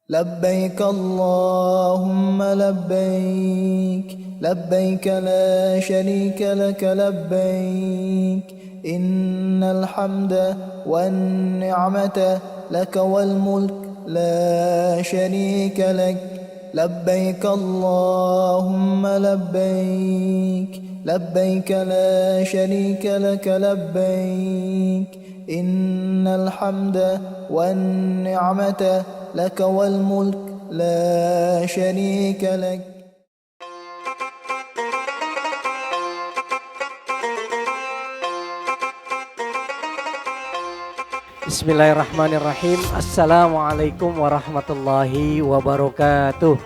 لبيك اللهم لبيك لبيك لا شريك لك لبيك إن الحمد والنعمة لك والملك لا شريك لك لبيك اللهم لبيك لبيك لا شريك لك لبيك إن الحمد والنعمة لك والملك لا شريك لك. Bismillahirrahmanirrahim. Assalamualaikum warahmatullahi wabarakatuh.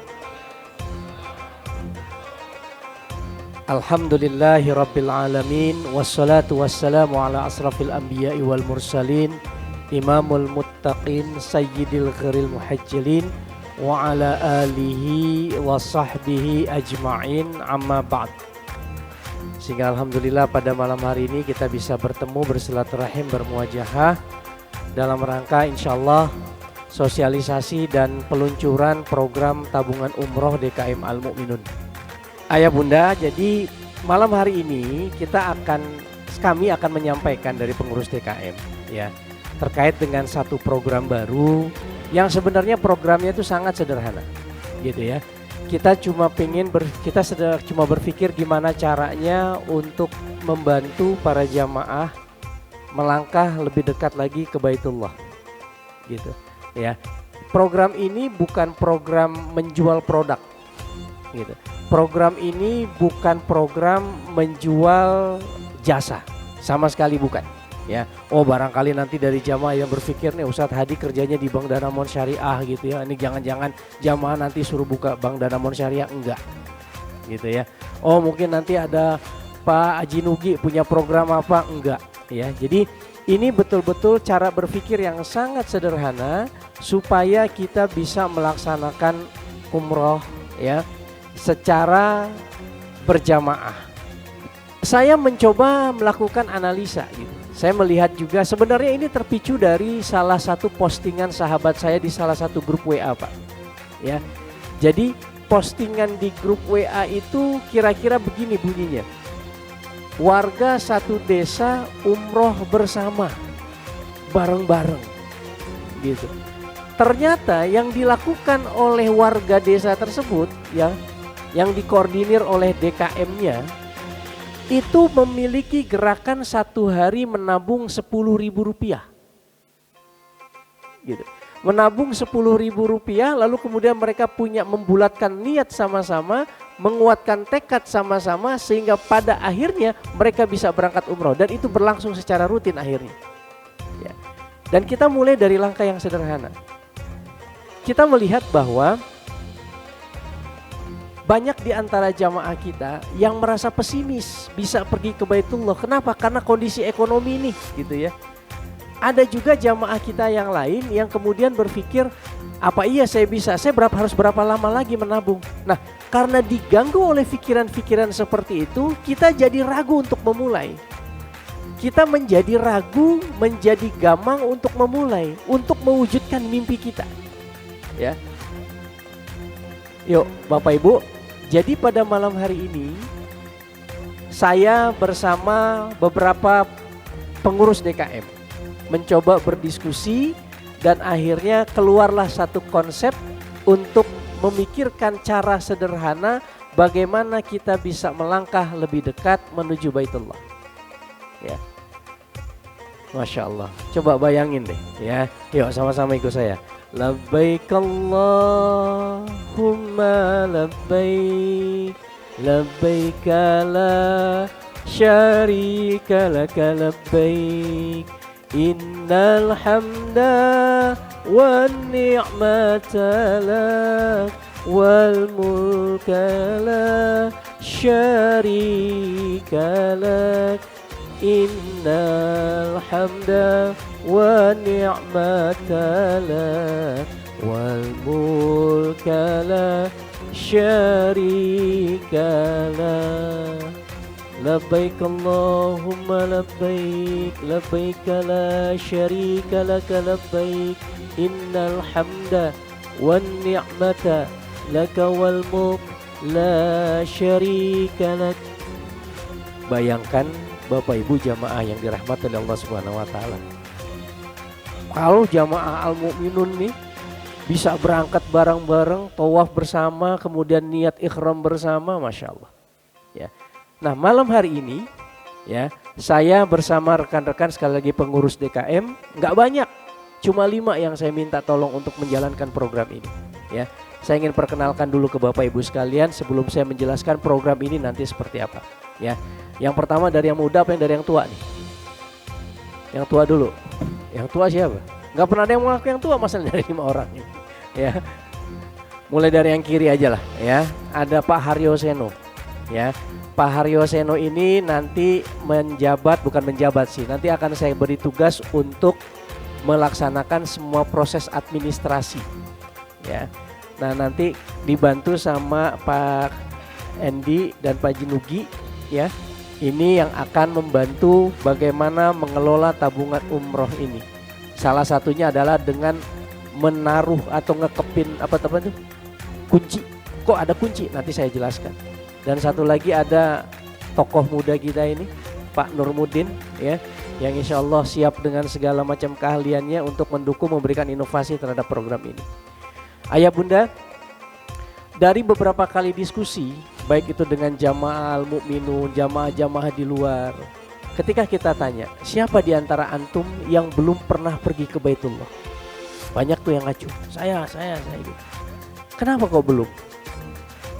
Alhamdulillahi rabbil alamin. Wassalatu wassalamu ala asrafil anbiya'i wal mursalin, imamul muttaqin, sayyidil ghairil muhajjalin, wa ala alihi wa sahbihi ajma'in, amma ba'd. Sehingga alhamdulillah pada malam hari ini kita bisa bertemu, bersilaturahim, bermuajahah dalam rangka insyaallah sosialisasi dan peluncuran program tabungan umroh DKM Al-Mu'minun. Ayah bunda, jadi malam hari ini kami akan menyampaikan dari pengurus DKM ya, terkait dengan satu program baru yang sebenarnya programnya itu sangat sederhana gitu ya. Kita cuma berpikir gimana caranya untuk membantu para jamaah melangkah lebih dekat lagi ke Baitullah gitu ya. Program ini bukan program menjual produk gitu. Program ini bukan program menjual jasa, sama sekali bukan ya. Oh barangkali nanti dari jamaah yang berpikir nih Ustadz Hadi kerjanya di Bank Danamon Syariah gitu ya, ini jangan-jangan jamaah nanti suruh buka Bank Danamon Syariah, enggak gitu ya. Oh mungkin nanti ada Pak Haji Nugi punya program apa, enggak ya. Jadi ini betul-betul cara berpikir yang sangat sederhana supaya kita bisa melaksanakan umroh ya secara berjamaah. Saya mencoba melakukan analisa gitu. Saya melihat juga sebenarnya ini terpicu dari salah satu postingan sahabat saya di salah satu grup WA, Pak. Ya. Jadi postingan di grup WA itu kira-kira begini bunyinya. Warga satu desa umroh bersama bareng-bareng gitu. Ternyata yang dilakukan oleh warga desa tersebut ya, yang dikoordinir oleh DKM-nya itu memiliki gerakan satu hari menabung Rp10.000 gitu. Menabung Rp10.000, lalu kemudian mereka membulatkan niat sama-sama, menguatkan tekad sama-sama sehingga pada akhirnya mereka bisa berangkat umroh, dan itu berlangsung secara rutin akhirnya ya. Dan kita mulai dari langkah yang sederhana. Kita melihat bahwa banyak di antara jamaah kita yang merasa pesimis bisa pergi ke Baitullah. Kenapa? Karena kondisi ekonomi ini gitu ya. Ada juga jamaah kita yang lain yang kemudian berpikir, apa iya saya bisa? Saya harus berapa lama lagi menabung? Nah, karena diganggu oleh pikiran-pikiran seperti itu, kita jadi ragu untuk memulai. Kita menjadi ragu, menjadi gamang untuk memulai, untuk mewujudkan mimpi kita. Ya. Yuk, Bapak Ibu. Jadi pada malam hari ini saya bersama beberapa pengurus DKM mencoba berdiskusi dan akhirnya keluarlah satu konsep untuk memikirkan cara sederhana bagaimana kita bisa melangkah lebih dekat menuju Baitullah. Ya. Masya Allah. Coba bayangin deh ya. Yuk sama-sama ikut saya. Labbaik Allahumma labbaik labbaik la syarika laka labbaik innal hamda wan ni'mata lak wal mulka la syarika lak innal hamda wan ni'mata lak wal mulka la syarika lak. Labbaik Allahumma labbaik labbaik la syarika laka labbaik innal hamda wan ni'mata laka wal mulk la syarika lak. Bayangkan Bapak Ibu jamaah yang dirahmati oleh Allah Subhanahu wa taala. Kalau jamaah al-mukminun nih bisa berangkat bareng-bareng, tawaf bersama, kemudian niat ikhram bersama, Masya Allah. Ya. Nah malam hari ini ya saya bersama rekan-rekan sekali lagi pengurus DKM, nggak banyak, cuma 5 yang saya minta tolong untuk menjalankan program ini. Ya, saya ingin perkenalkan dulu ke Bapak Ibu sekalian sebelum saya menjelaskan program ini nanti seperti apa. Ya, yang pertama dari yang muda apa yang dari yang tua nih? Yang tua dulu. Yang tua siapa? Nggak pernah ada yang mengaku yang tua, masa dari 5 orang ini. Ya, mulai dari yang kiri aja lah. Ya, ada Pak Haryo Seno. Ya, Pak Haryo Seno ini nanti bukan menjabat sih. Nanti akan saya beri tugas untuk melaksanakan semua proses administrasi. Ya, nah nanti dibantu sama Pak Endi dan Pak Jinugi. Ya, ini yang akan membantu bagaimana mengelola tabungan umroh ini. Salah satunya adalah dengan menaruh atau ngekepin apa itu kunci. Kok ada kunci? Nanti saya jelaskan. Dan satu lagi ada tokoh muda kita ini Pak Nurmudin ya, yang insya Allah siap dengan segala macam keahliannya untuk mendukung memberikan inovasi terhadap program ini. Ayah bunda, dari beberapa kali diskusi baik itu dengan jamaah al-mukminun, jamaah-jamaah di luar, ketika kita tanya siapa di antara antum yang belum pernah pergi ke Baitullah, banyak tuh yang ngacu, saya gitu. Kenapa kok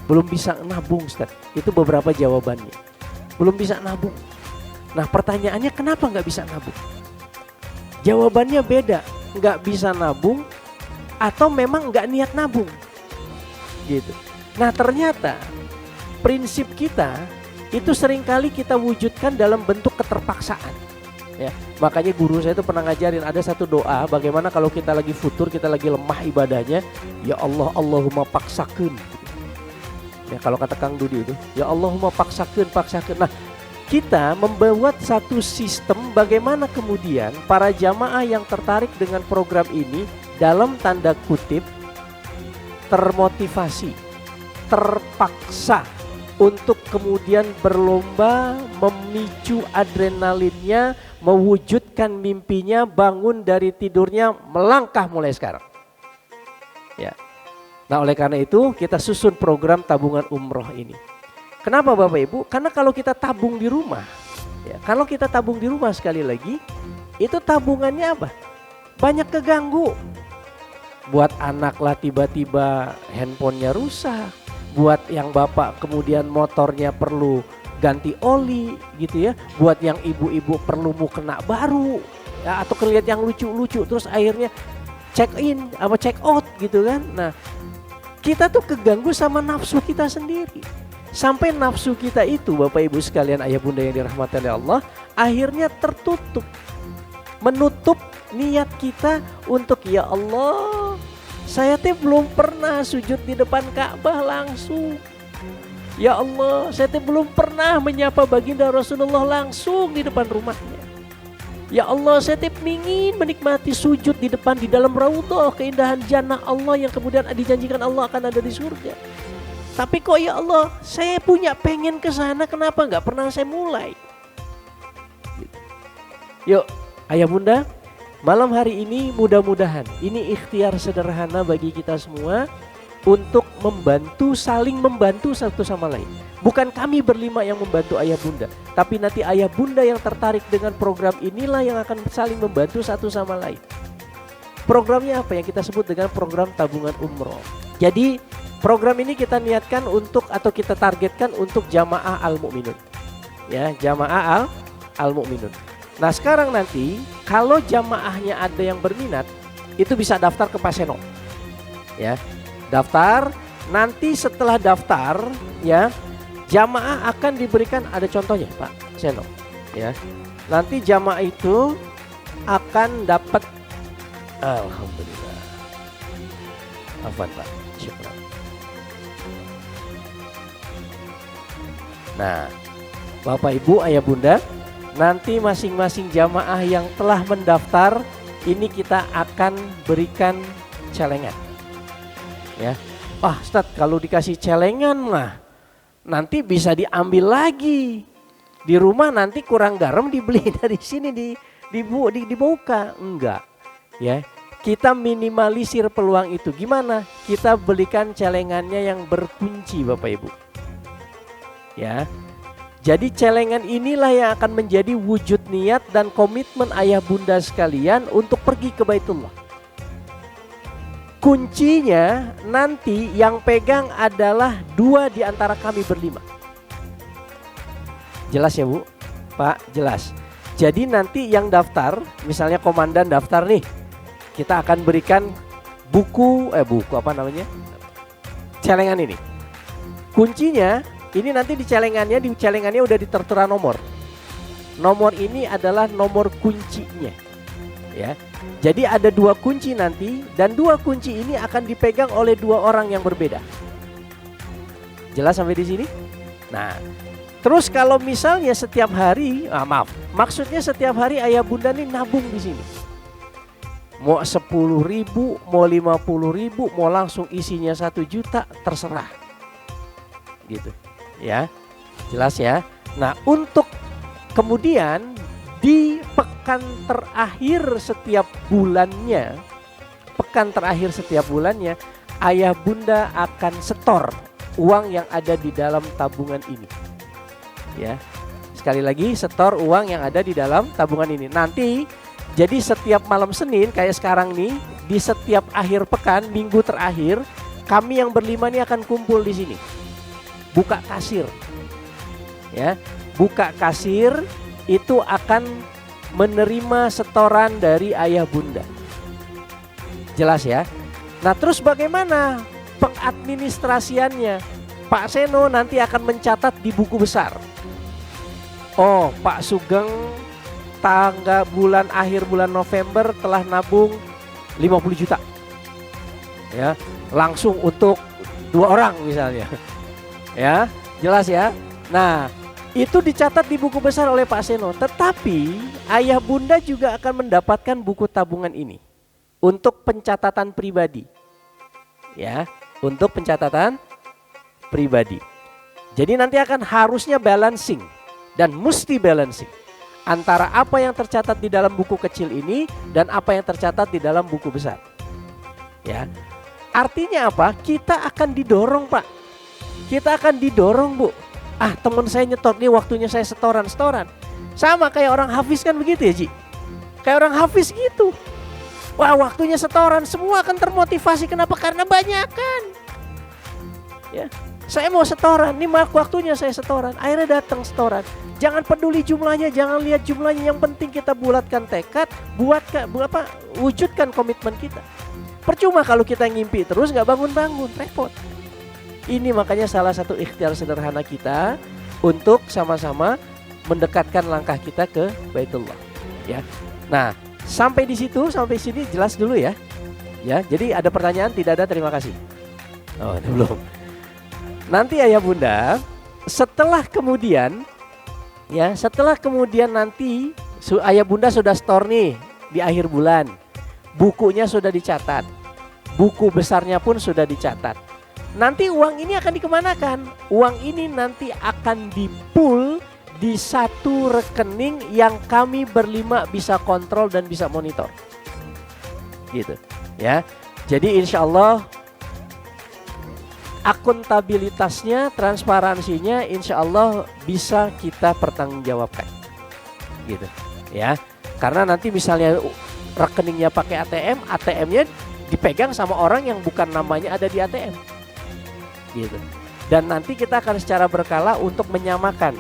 belum bisa nabung Ustaz? Itu beberapa jawabannya. Belum bisa nabung. Nah pertanyaannya kenapa nggak bisa nabung? Jawabannya beda. Nggak bisa nabung atau memang nggak niat nabung gitu. Nah ternyata prinsip kita itu seringkali kita wujudkan dalam bentuk keterpaksaan ya. Makanya guru saya itu pernah ngajarin ada satu doa bagaimana kalau kita lagi futur, kita lagi lemah ibadahnya, ya Allah Allahumma paksakeun. Ya, kalau kata Kang Dudi itu, ya Allahumma paksakeun. Nah, kita membuat satu sistem bagaimana kemudian para jamaah yang tertarik dengan program ini dalam tanda kutip termotivasi, terpaksa untuk kemudian berlomba memicu adrenalinnya, mewujudkan mimpinya, bangun dari tidurnya, melangkah mulai sekarang. Ya. Nah oleh karena itu kita susun program tabungan umroh ini. Kenapa Bapak Ibu? Karena kalau kita tabung di rumah, ya, kalau kita tabung di rumah sekali lagi, itu tabungannya apa? Banyak keganggu. Buat anak lah tiba-tiba handphonenya rusak. Buat yang bapak kemudian motornya perlu ganti oli gitu ya. Buat yang ibu-ibu perlu mukena baru ya, atau kelihatan yang lucu-lucu terus akhirnya check in apa check out gitu kan. Nah kita tuh keganggu sama nafsu kita sendiri. Sampai nafsu kita itu Bapak Ibu sekalian ayah bunda yang dirahmati oleh Allah akhirnya tertutup. Menutup niat kita untuk ya Allah saya teh belum pernah sujud di depan Ka'bah langsung. Ya Allah saya teh belum pernah menyapa baginda Rasulullah langsung di depan rumahnya. Ya Allah saya ingin menikmati sujud di depan di dalam raudhah keindahan jannah Allah yang kemudian dijanjikan Allah akan ada di surga. Tapi kok ya Allah saya punya pengen ke sana, kenapa nggak pernah saya mulai? Yuk ayah bunda, malam hari ini mudah-mudahan ini ikhtiar sederhana bagi kita semua untuk saling membantu satu sama lain. Bukan kami berlima yang membantu ayah bunda, tapi nanti ayah bunda yang tertarik dengan program inilah yang akan saling membantu satu sama lain. Programnya apa yang kita sebut dengan program tabungan umroh. Jadi program ini kita niatkan untuk atau kita targetkan untuk jamaah al-mukminun. Ya, jamaah al-mukminun. Nah sekarang nanti kalau jamaahnya ada yang berminat itu bisa daftar ke Pak Seno. Ya, daftar. Nanti setelah daftar ya jamaah akan diberikan ada contohnya Pak Seno. Ya, nanti jamaah itu akan dapat alhamdulillah. Afwan Pak. Syukran. Nah, Bapak Ibu ayah bunda, nanti masing-masing jamaah yang telah mendaftar ini kita akan berikan celengan. Ya. Wah, Ustaz, kalau dikasih celengan mah nanti bisa diambil lagi. Di rumah nanti kurang garam dibeli dari sini dibuka. Enggak. Ya. Kita minimalisir peluang itu. Gimana? Kita belikan celengannya yang berkunci, Bapak Ibu. Ya. Jadi celengan inilah yang akan menjadi wujud niat dan komitmen ayah bunda sekalian untuk pergi ke Baitullah. Kuncinya nanti yang pegang adalah 2 di antara kami berlima. Jelas ya Bu? Pak, jelas. Jadi nanti yang daftar, misalnya komandan daftar nih, kita akan berikan buku celengan ini. Kuncinya ini nanti di celengannya udah tertera nomor. Nomor ini adalah nomor kuncinya. Ya. Jadi ada 2 kunci nanti dan 2 kunci ini akan dipegang oleh 2 orang yang berbeda. Jelas sampai di sini? Nah, terus kalau misalnya setiap hari, maksudnya setiap hari ayah bunda nih nabung di sini. Mau 10.000, mau 50.000, mau langsung isinya 1 juta, terserah. Gitu. Ya, jelas ya. Nah, untuk kemudian di pekan terakhir setiap bulannya, ayah bunda akan setor uang yang ada di dalam tabungan ini. Ya, sekali lagi setor uang yang ada di dalam tabungan ini. Nanti jadi setiap malam Senin kayak sekarang nih, di setiap akhir pekan, minggu terakhir, kami yang berlima ini akan kumpul di sini. Buka kasir. Ya, buka kasir itu akan menerima setoran dari ayah bunda. Jelas ya? Nah, terus bagaimana pengadministrasiannya? Pak Seno nanti akan mencatat di buku besar. Oh, Pak Sugeng akhir bulan November telah nabung 50 juta. Ya, langsung untuk 2 orang misalnya. Ya, jelas ya. Nah, itu dicatat di buku besar oleh Pak Seno. Tetapi ayah bunda juga akan mendapatkan buku tabungan ini untuk pencatatan pribadi. Ya, untuk pencatatan pribadi. Jadi nanti akan harusnya balancing dan mesti balancing antara apa yang tercatat di dalam buku kecil ini dan apa yang tercatat di dalam buku besar. Ya. Artinya apa? Kita akan didorong, Pak. Kita akan didorong, Bu. Teman saya nyetor nih, waktunya saya setoran. Sama kayak orang hafiz kan begitu ya, Ji? Kayak orang hafiz gitu. Wah, waktunya setoran, semua akan termotivasi. Kenapa? Karena banyakan. Ya, saya mau setoran, nih waktunya saya setoran. Akhirnya datang setoran. Jangan peduli jumlahnya, jangan lihat jumlahnya. Yang penting kita bulatkan tekad, wujudkan komitmen kita. Percuma kalau kita ngimpi terus nggak bangun-bangun, repot. Ini makanya salah satu ikhtiar sederhana kita untuk sama-sama mendekatkan langkah kita ke Baitullah. Ya, nah sampai sini jelas dulu ya. Ya, jadi ada pertanyaan? Tidak ada, terima kasih. Oh, belum. Nanti ayah bunda, setelah kemudian nanti ayah bunda sudah store nih di akhir bulan. Bukunya sudah dicatat. Buku besarnya pun sudah dicatat. Nanti uang ini akan dikemanakan? Uang ini nanti akan di-pool di satu rekening yang kami berlima bisa kontrol dan bisa monitor. Gitu ya. Jadi insya Allah akuntabilitasnya, transparansinya insya Allah bisa kita pertanggungjawabkan. Gitu ya. Karena nanti misalnya rekeningnya pakai ATM, ATM-nya dipegang sama orang yang bukan namanya ada di ATM. Gitu. Dan nanti kita akan secara berkala untuk menyamakan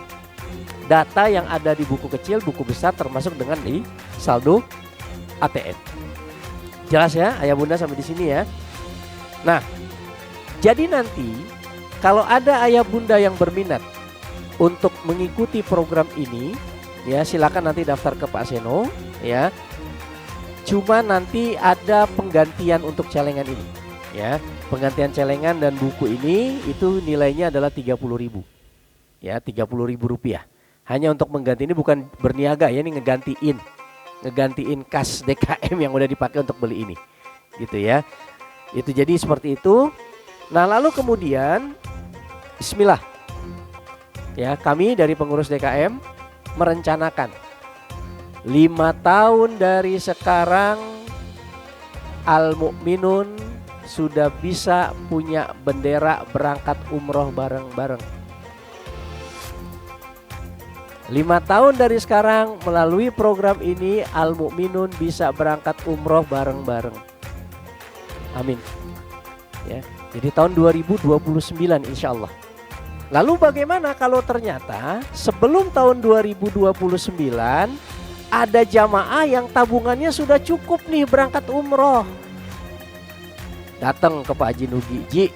data yang ada di buku kecil, buku besar, termasuk dengan di saldo ATM. Jelas ya, ayah bunda sampai di sini ya. Nah, jadi nanti kalau ada ayah bunda yang berminat untuk mengikuti program ini, ya silakan nanti daftar ke Pak Seno, ya. Cuma nanti ada penggantian untuk celengan ini, ya. Penggantian celengan dan buku ini itu nilainya adalah 30.000. Ya, 30.000 rupiah. Hanya untuk mengganti, ini bukan berniaga ya, ini ngegantiin kas DKM yang udah dipakai untuk beli ini. Gitu ya. Itu jadi seperti itu. Nah lalu kemudian bismillah ya, kami dari pengurus DKM merencanakan 5 tahun dari sekarang Al-Mu'minun sudah bisa punya bendera berangkat umroh bareng-bareng. 5 tahun dari sekarang melalui program ini Al-Mu'minun bisa berangkat umroh bareng-bareng. Amin. Ya, jadi tahun 2029 insya Allah. Lalu bagaimana kalau ternyata sebelum tahun 2029 ada jamaah yang tabungannya sudah cukup nih berangkat umroh? Datang ke Pak Haji Nugi, Ji,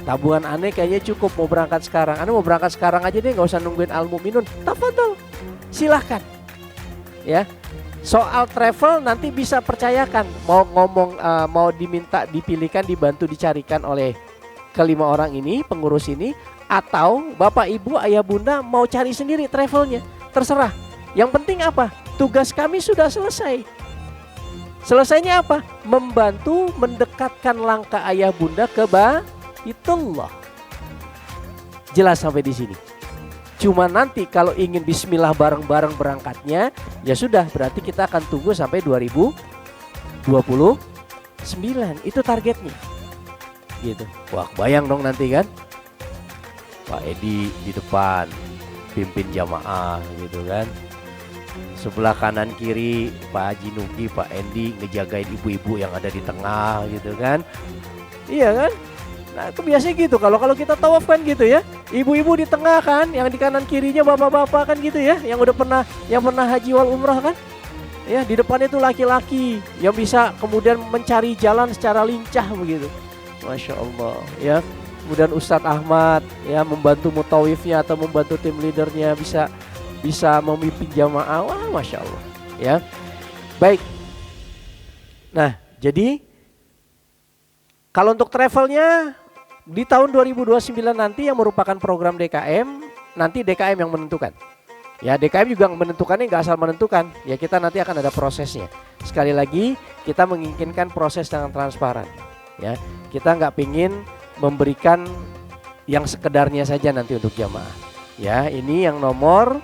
tabungan aneh kayaknya cukup, mau berangkat sekarang. Aneh mau berangkat sekarang aja deh, nggak usah nungguin Al-Mu'minun. Tafadhol, silahkan. Ya, soal travel nanti bisa percayakan. Mau ngomong, mau diminta dipilihkan, dibantu dicarikan oleh kelima orang ini, pengurus ini, atau bapak ibu ayah bunda mau cari sendiri travelnya, terserah. Yang penting apa? Tugas kami sudah selesai. Selesainya apa? Membantu mendekatkan langkah ayah bunda ke Baitullah. Jelas sampai di sini. Cuma nanti kalau ingin bismillah bareng-bareng berangkatnya, ya sudah, berarti kita akan tunggu sampai 2029. Itu targetnya. Gitu. Wah, bayang dong nanti kan. Pak Edi di depan pimpin jamaah gitu kan. Sebelah kanan kiri Pak Haji Nugi, Pak Endi ngejagain ibu-ibu yang ada di tengah gitu kan. Iya kan? Nah itu biasanya gitu, kalau kita tawaf kan gitu ya. Ibu-ibu di tengah kan, yang di kanan kirinya bapak-bapak kan gitu ya. Yang pernah haji wal umrah kan. Ya, di depan itu laki-laki yang bisa kemudian mencari jalan secara lincah begitu. Masya Allah ya. Kemudian Ustadz Ahmad ya membantu mutawifnya atau membantu tim leadernya bisa memimpin jamaah. Wah, Masya Allah ya. Baik. Nah jadi kalau untuk travelnya di tahun 2029 nanti yang merupakan program DKM, nanti DKM yang menentukan. Ya DKM juga menentukannya, nggak asal menentukan. Ya kita nanti akan ada prosesnya. Sekali lagi kita menginginkan proses yang transparan. Ya kita nggak pingin memberikan yang sekedarnya saja nanti untuk jamaah. Ya ini yang nomor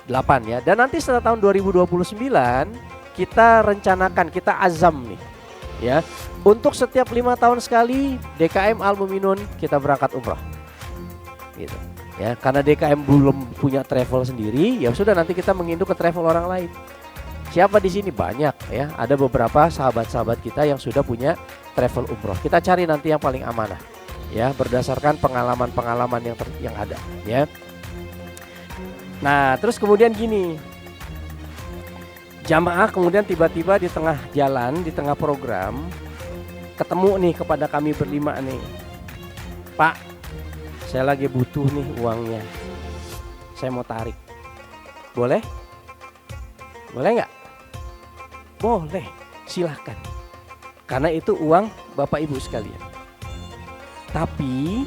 8 ya. Dan nanti setelah tahun 2029 kita rencanakan, kita azam nih ya, untuk setiap 5 tahun sekali DKM Al-Mu'minun kita berangkat umrah gitu ya. Karena DKM belum punya travel sendiri, ya sudah nanti kita menginduk ke travel orang lain. Siapa di sini? Banyak ya, ada beberapa sahabat-sahabat kita yang sudah punya travel umroh. Kita cari nanti yang paling amanah ya, berdasarkan pengalaman-pengalaman yang ada ya. Nah terus kemudian gini, jamaah kemudian tiba-tiba di tengah jalan, di tengah program ketemu nih kepada kami berlima nih, Pak saya lagi butuh nih uangnya, saya mau tarik, boleh? Boleh nggak? Boleh, silahkan, karena itu uang Bapak Ibu sekalian. Tapi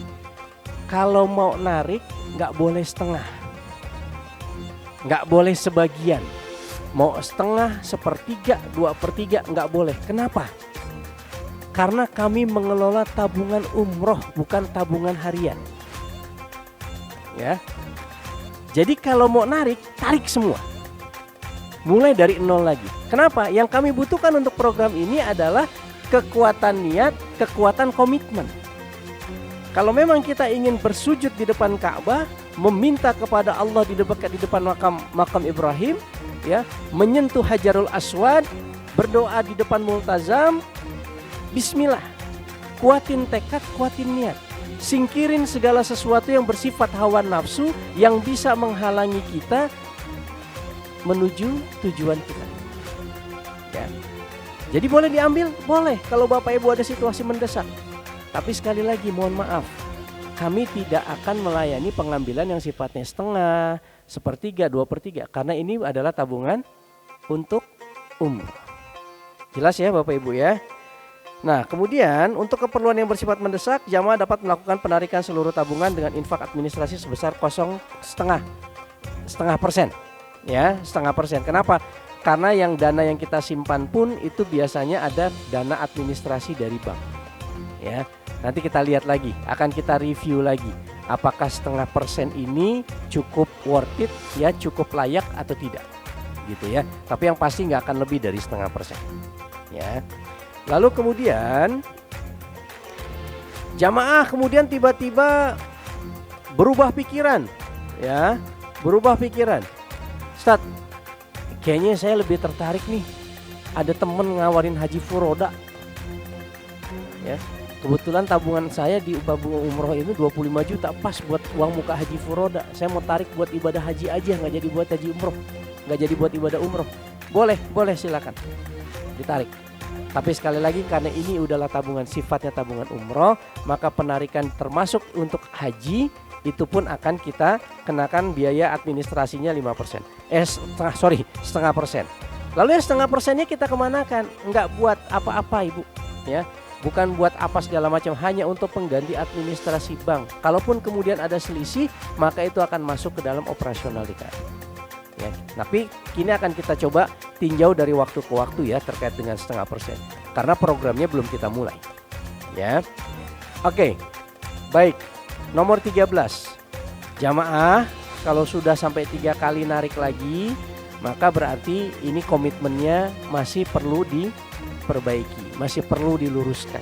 kalau mau narik nggak boleh setengah, nggak boleh sebagian. Mau setengah, sepertiga, 2/3 nggak boleh. Kenapa? Karena kami mengelola tabungan umroh, bukan tabungan harian. Ya. Jadi kalau mau narik, tarik semua. Mulai dari nol lagi. Kenapa? Yang kami butuhkan untuk program ini adalah kekuatan niat, kekuatan komitmen. Kalau memang kita ingin bersujud di depan Ka'bah, meminta kepada Allah di depan makam Ibrahim, ya, menyentuh Hajarul Aswad, berdoa di depan Multazam, bismillah, kuatin tekad, kuatin niat, singkirin segala sesuatu yang bersifat hawa nafsu yang bisa menghalangi kita menuju tujuan kita. Ya. Jadi boleh diambil, boleh kalau Bapak Ibu ada situasi mendesak. Tapi sekali lagi mohon maaf, kami tidak akan melayani pengambilan yang sifatnya setengah, sepertiga, 2/3, karena ini adalah tabungan untuk umroh. Jelas ya Bapak Ibu ya. Nah kemudian untuk keperluan yang bersifat mendesak, jamaah dapat melakukan penarikan seluruh tabungan dengan infak administrasi sebesar 0,5%. Ya, 0,5%. Kenapa? Karena yang dana yang kita simpan pun itu biasanya ada dana administrasi dari bank. Ya. Nanti kita lihat lagi, akan kita review lagi. Apakah 0,5% ini cukup worth it, ya, cukup layak atau tidak, gitu ya. Tapi yang pasti nggak akan lebih dari 0,5%, ya. Lalu kemudian jamaah kemudian tiba-tiba berubah pikiran, ya, berubah pikiran. Ustaz, kayaknya saya lebih tertarik nih, ada temen ngawarin haji furoda, ya. Kebetulan tabungan saya di tabungan umroh itu 25 juta, pas buat uang muka haji furoda. Saya mau tarik buat ibadah haji aja, nggak jadi buat haji umroh, nggak jadi buat ibadah umroh. Boleh silakan ditarik. Tapi sekali lagi, karena ini udahlah tabungan, sifatnya tabungan umroh, maka penarikan termasuk untuk haji itu pun akan kita kenakan biaya administrasinya 5%. 0,5%. Lalu yang 0,5%-nya kita kemanakan? Nggak buat apa-apa, Ibu, ya. Bukan buat apa segala macam, hanya untuk pengganti administrasi bank. Kalaupun kemudian ada selisih, maka itu akan masuk ke dalam operasional DKI. Ya, tapi kini akan kita coba tinjau dari waktu ke waktu, ya, terkait dengan 0,5%. Karena programnya belum kita mulai. Ya, oke, baik. Nomor 13, jamaah kalau sudah sampai 3 kali narik lagi, maka berarti ini komitmennya masih perlu diperbaiki, masih perlu diluruskan,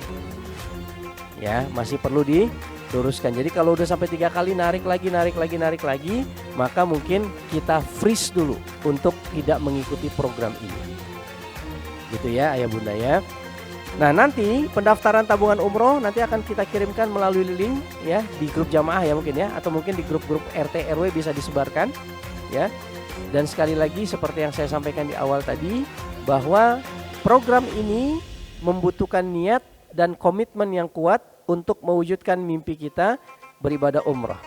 ya, masih perlu diluruskan. Jadi kalau udah sampai 3 kali narik lagi, maka mungkin kita freeze dulu untuk tidak mengikuti program ini, gitu ya, ayah bunda, ya. Nah, nanti pendaftaran tabungan umroh nanti akan kita kirimkan melalui link, ya, di grup jamaah, ya, mungkin, ya, atau mungkin di grup-grup RT RW bisa disebarkan, ya. Dan sekali lagi seperti yang saya sampaikan di awal tadi, bahwa program ini membutuhkan niat dan komitmen yang kuat untuk mewujudkan mimpi kita beribadah umrah,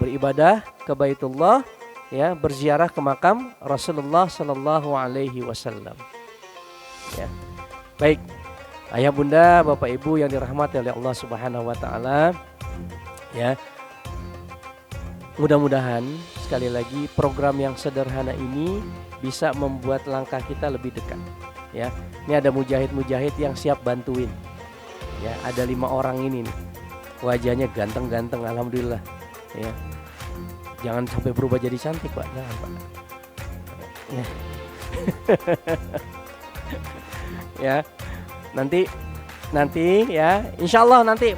beribadah ke Baitullah, ya, berziarah ke makam Rasulullah Sallallahu Alaihi Wasallam. Ya, baik, ayah bunda, bapak ibu yang dirahmati oleh Allah Subhanahu Wa Taala, ya, mudah-mudahan sekali lagi program yang sederhana ini bisa membuat langkah kita lebih dekat, ya. Ini ada mujahid-mujahid yang siap bantuin, ya. Ada 5 orang ini nih, wajahnya ganteng-ganteng, alhamdulillah, ya. Jangan sampai berubah jadi cantik, Pak, jangan, Pak, ya. Ya, nanti ya, insya Allah nanti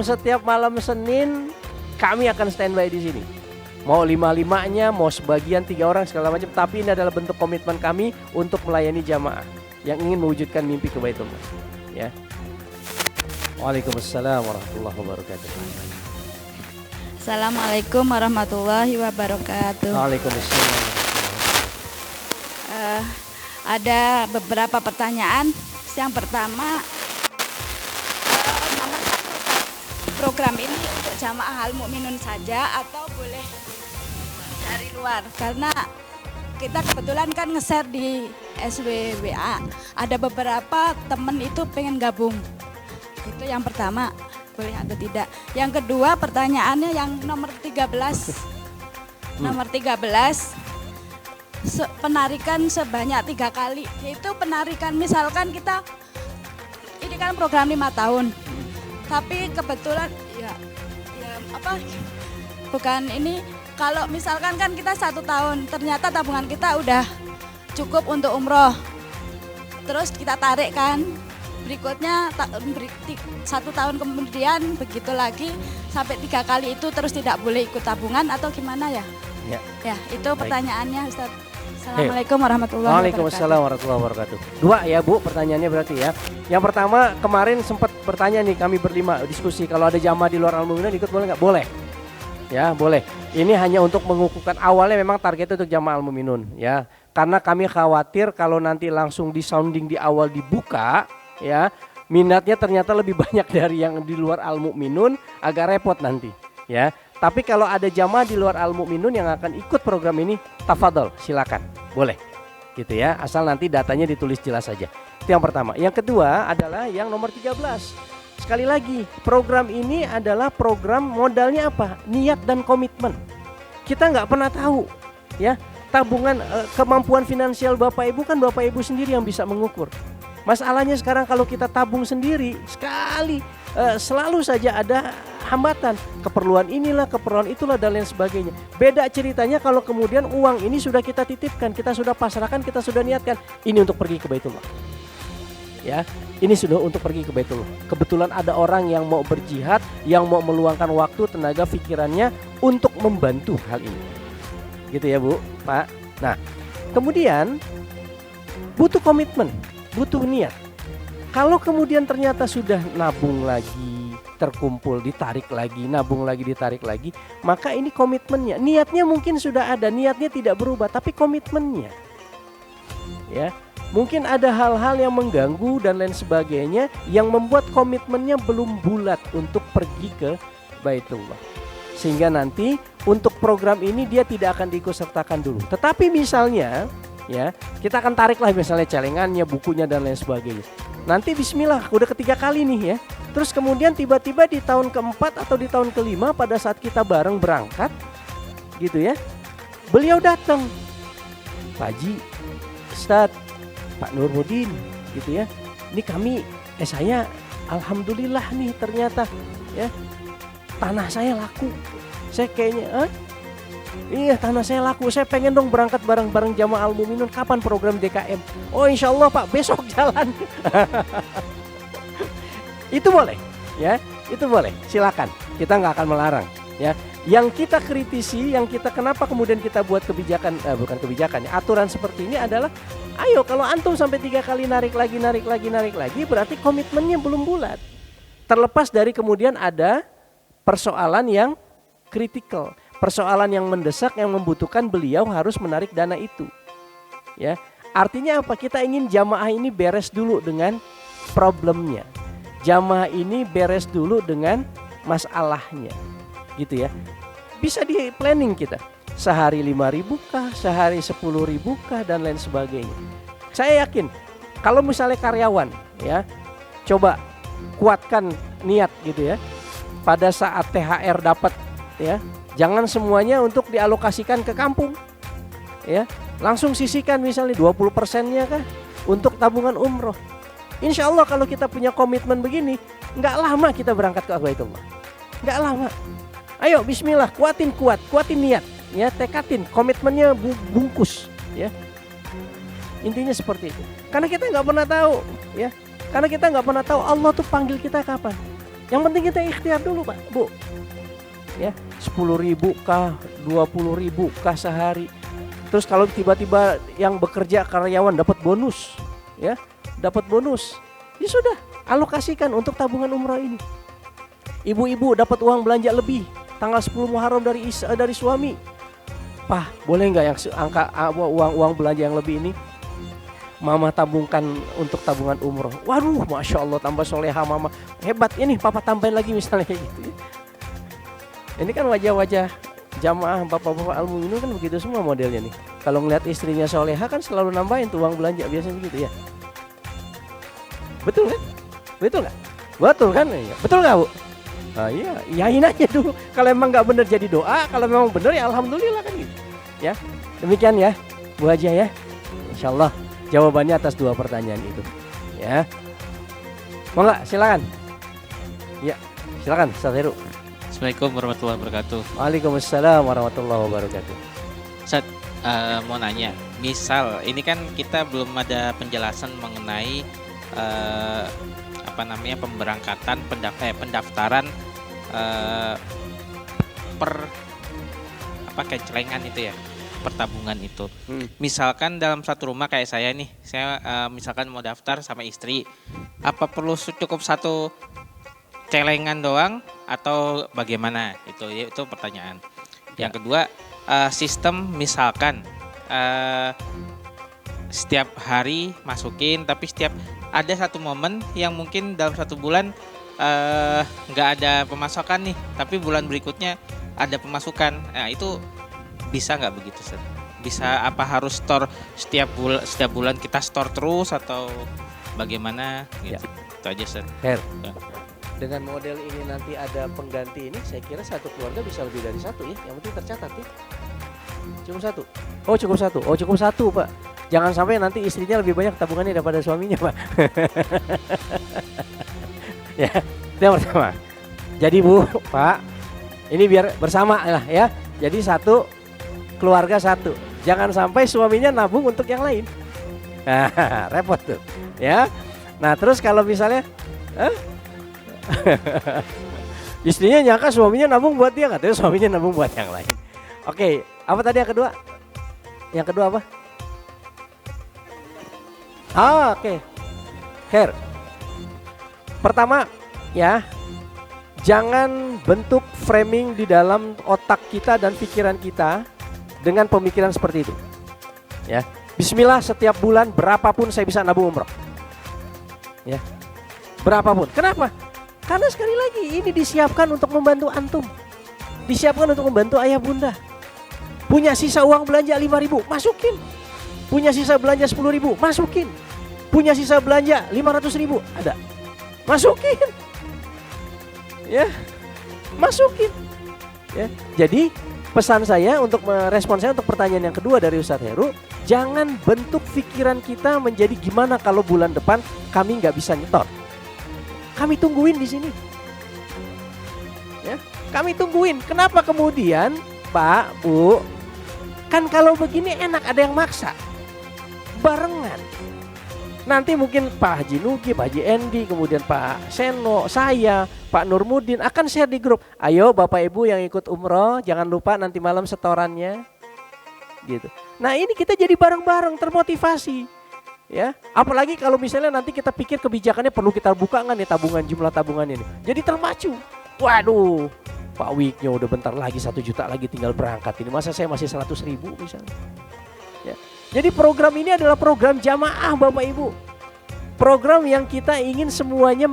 setiap malam Senin kami akan standby di sini. Mau 5-5-nya, mau sebagian 3 orang segala macam, tapi ini adalah bentuk komitmen kami untuk melayani jamaah yang ingin mewujudkan mimpi ke Baitullah, ya. Waalaikumsalam warahmatullahi wabarakatuh. Assalamualaikum warahmatullahi wabarakatuh. Waalaikumsalam. Ada beberapa pertanyaan. Yang pertama, nomor 1, program ini untuk jamaah Al Mukminun saja atau boleh dari luar? Karena kita kebetulan kan nge-share di SWWA, ada beberapa temen itu pengen gabung. Itu yang pertama, boleh atau tidak. Yang kedua, pertanyaannya yang nomor 13. Nomor 13, penarikan sebanyak 3 kali. Itu penarikan, misalkan kita, ini kan program 5 tahun. Tapi kebetulan bukan ini, kalau misalkan kan kita 1 tahun, ternyata tabungan kita udah cukup untuk umroh. Terus kita tarik kan, berikutnya 1 tahun kemudian begitu lagi sampai 3 kali itu terus tidak boleh ikut tabungan atau gimana ya? Ya, itu pertanyaannya, Ustaz. Assalamualaikum warahmatullahi wabarakatuh. Waalaikumsalam warahmatullahi wabarakatuh. 2 ya, Bu, pertanyaannya berarti, ya. Yang pertama, kemarin sempat bertanya nih, kami berlima diskusi, kalau ada jamaah di luar Al Mukminun ikut boleh nggak? Boleh. Ya, boleh. Ini hanya untuk mengukuhkan, awalnya memang target untuk jamaah Al Mukminun, ya. Karena kami khawatir kalau nanti langsung di sounding di awal dibuka, ya, minatnya ternyata lebih banyak dari yang di luar Al Mukminun, agak repot nanti, ya. Tapi kalau ada jamaah di luar Al Mukminun yang akan ikut program ini, tafadhol, silakan, boleh, gitu ya. Asal nanti datanya ditulis jelas saja. Itu yang pertama. Yang kedua adalah yang nomor 13. Sekali lagi, program ini adalah program modalnya apa? Niat dan komitmen. Kita nggak pernah tahu, ya, tabungan, kemampuan finansial Bapak Ibu kan Bapak Ibu sendiri yang bisa mengukur. Masalahnya sekarang kalau kita tabung sendiri, sekali selalu saja ada hambatan, keperluan inilah, keperluan itulah dan lain sebagainya. Beda ceritanya kalau kemudian uang ini sudah kita titipkan, kita sudah pasrahkan, kita sudah niatkan ini untuk pergi ke Baitullah. Ya, ini sudah untuk pergi ke Baitullah. Kebetulan ada orang yang mau berjihad, yang mau meluangkan waktu, tenaga, pikirannya untuk membantu hal ini. Gitu ya Bu, Pak. Nah, kemudian butuh komitmen, butuh niat. Kalau kemudian ternyata sudah nabung lagi, terkumpul, ditarik lagi, nabung lagi, ditarik lagi, maka ini komitmennya. Niatnya mungkin sudah ada, niatnya tidak berubah, tapi komitmennya. Ya. Mungkin ada hal-hal yang mengganggu dan lain sebagainya yang membuat komitmennya belum bulat untuk pergi ke Baitullah. Sehingga nanti untuk program ini dia tidak akan diikutsertakan dulu. Tetapi misalnya ya, kita akan tariklah misalnya celengannya, bukunya dan lain sebagainya. Nanti bismillah udah ketiga kali nih ya. Terus kemudian tiba-tiba di tahun keempat atau di tahun kelima pada saat kita bareng berangkat gitu ya. Beliau datang. Pak Haji, Ustadz, Pak Nurmudin gitu ya. Ini kami saya alhamdulillah nih ternyata ya tanah saya laku. Saya kayaknya iya tanah saya laku. Saya pengen dong berangkat bareng-bareng Jamaah Al-Mu'minun. Kapan program DKM? Oh insya Allah Pak besok jalan. Itu boleh ya. Itu boleh. Silakan. Kita nggak akan melarang ya. Yang kita kritisi, yang kita kenapa kemudian kita buat kebijakan, bukan kebijakan, aturan seperti ini adalah, ayo kalau antum sampai 3 kali narik lagi, berarti komitmennya belum bulat. Terlepas dari kemudian ada persoalan yang kritikal, persoalan yang mendesak, yang membutuhkan beliau harus menarik dana itu. Ya, artinya apa? Kita ingin jamaah ini beres dulu dengan problemnya, jamaah ini beres dulu dengan masalahnya. Gitu ya. Bisa di planning kita. Sehari 5.000 kah, sehari 10.000 kah dan lain sebagainya. Saya yakin kalau misalnya karyawan ya, coba kuatkan niat gitu ya. Pada saat THR dapat ya, jangan semuanya untuk dialokasikan ke kampung. Ya, langsung sisihkan misalnya 20%-nya kah untuk tabungan umroh. Insya Allah kalau kita punya komitmen begini, nggak lama kita berangkat ke Baitullah. Nggak lama. Ayo bismillah, kuatin niat ya, tekatin, komitmennya bungkus ya. Intinya seperti itu. Karena kita nggak pernah tahu ya. Karena kita nggak pernah tahu Allah tuh panggil kita kapan. Yang penting kita ikhtiar dulu Pak, Bu. Ya, 10.000 kah, 20.000 kah sehari. Terus kalau tiba-tiba yang bekerja karyawan dapat bonus ya, dapat bonus. Ya sudah, alokasikan untuk tabungan umrah ini. Ibu-ibu dapat uang belanja lebih tanggal 10 Muharram dari suami. Pak, boleh nggak yang angka uang belanja yang lebih ini Mama tabungkan untuk tabungan umroh. Waduh, Masya Allah, tambah soleha Mama. Hebat ini, Papa tambahin lagi misalnya kayak gitu. Ini kan wajah-wajah jamaah bapak-bapak Al-Mu'minun kan begitu semua modelnya nih. Kalau ngeliat istrinya soleha kan selalu nambahin tuh uang belanja, biasanya begitu ya. Betul kan? Betul nggak? Betul kan? Betul nggak Bu? Nah, iya, yain aja dulu. Kalau emang nggak benar jadi doa, kalau memang benar ya alhamdulillah kan gitu. Ya, demikian ya, Bu Haji ya. Insya Allah jawabannya atas 2 pertanyaan itu. Ya, mau nggak? Silakan. Ya, silakan, Ustaz Heru. Assalamualaikum warahmatullahi wabarakatuh. Waalaikumsalam warahmatullahi wabarakatuh. Ustaz, mau nanya, misal ini kan kita belum ada penjelasan mengenai pemberangkatan pendaftaran kayak celengan itu ya, pertabungan itu. Misalkan dalam satu rumah kayak saya nih, saya misalkan mau daftar sama istri, apa perlu cukup satu celengan doang atau bagaimana? Itu pertanyaan. Yang kedua, sistem misalkan setiap hari masukin, tapi setiap ada satu momen yang mungkin dalam 1 bulan nggak ada pemasukan nih, tapi bulan berikutnya ada pemasukan. Nah, itu bisa nggak begitu, Seth? Bisa apa harus store setiap bulan kita store terus atau bagaimana? Gitu. Ya. Itu aja, Seth. Ya. Dengan model ini nanti ada pengganti ini, saya kira satu keluarga bisa lebih dari 1 ya. Yang penting tercatat ya. Cukup 1. Oh cukup 1. Oh cukup 1 Pak. Jangan sampai nanti istrinya lebih banyak tabungannya daripada suaminya Pak. Ya. Itu yang pertama. Jadi Bu, Pak, ini biar bersama lah ya. Jadi satu keluarga satu. Jangan sampai suaminya nabung untuk yang lain. Nah, repot tuh. Ya. Nah, terus kalau misalnya istrinya nyangka suaminya nabung buat dia, katanya suaminya nabung buat yang lain. Oke, apa tadi yang kedua? Yang kedua apa? Oke. Khair. Pertama ya, jangan bentuk framing di dalam otak kita dan pikiran kita dengan pemikiran seperti itu. Ya, bismillah setiap bulan berapapun saya bisa nabung umroh. Ya, berapapun. Kenapa? Karena sekali lagi ini disiapkan untuk membantu antum. Disiapkan untuk membantu ayah bunda. Punya sisa uang belanja 5.000, masukin. Punya sisa belanja 10.000, masukin. Punya sisa belanja 500.000, ada. Masukin. Ya. Masukin. Ya. Jadi pesan saya untuk merespon saya untuk pertanyaan yang kedua dari Ustadz Heru, jangan bentuk pikiran kita menjadi gimana kalau bulan depan kami nggak bisa nyetor. Kami tungguin di sini. Ya, kami tungguin. Kenapa kemudian, Pak, Bu? Kan kalau begini enak, ada yang maksa. Barengan. Nanti mungkin Pak Haji Nugi, Pak Haji Endi, kemudian Pak Seno, saya, Pak Nurmudin akan share di grup. Ayo Bapak Ibu yang ikut umroh, jangan lupa nanti malam setorannya. Gitu. Nah, ini kita jadi bareng-bareng termotivasi. Ya, apalagi kalau misalnya nanti kita pikir kebijakannya perlu kita buka nggak nih tabungan, jumlah tabungan ini. Jadi termacu. Waduh, Pak Wiknya udah bentar lagi 1 juta lagi tinggal berangkat. Ini masa saya masih 100.000 misalnya. Ya. Jadi program ini adalah program jamaah Bapak Ibu. Program yang kita ingin semuanya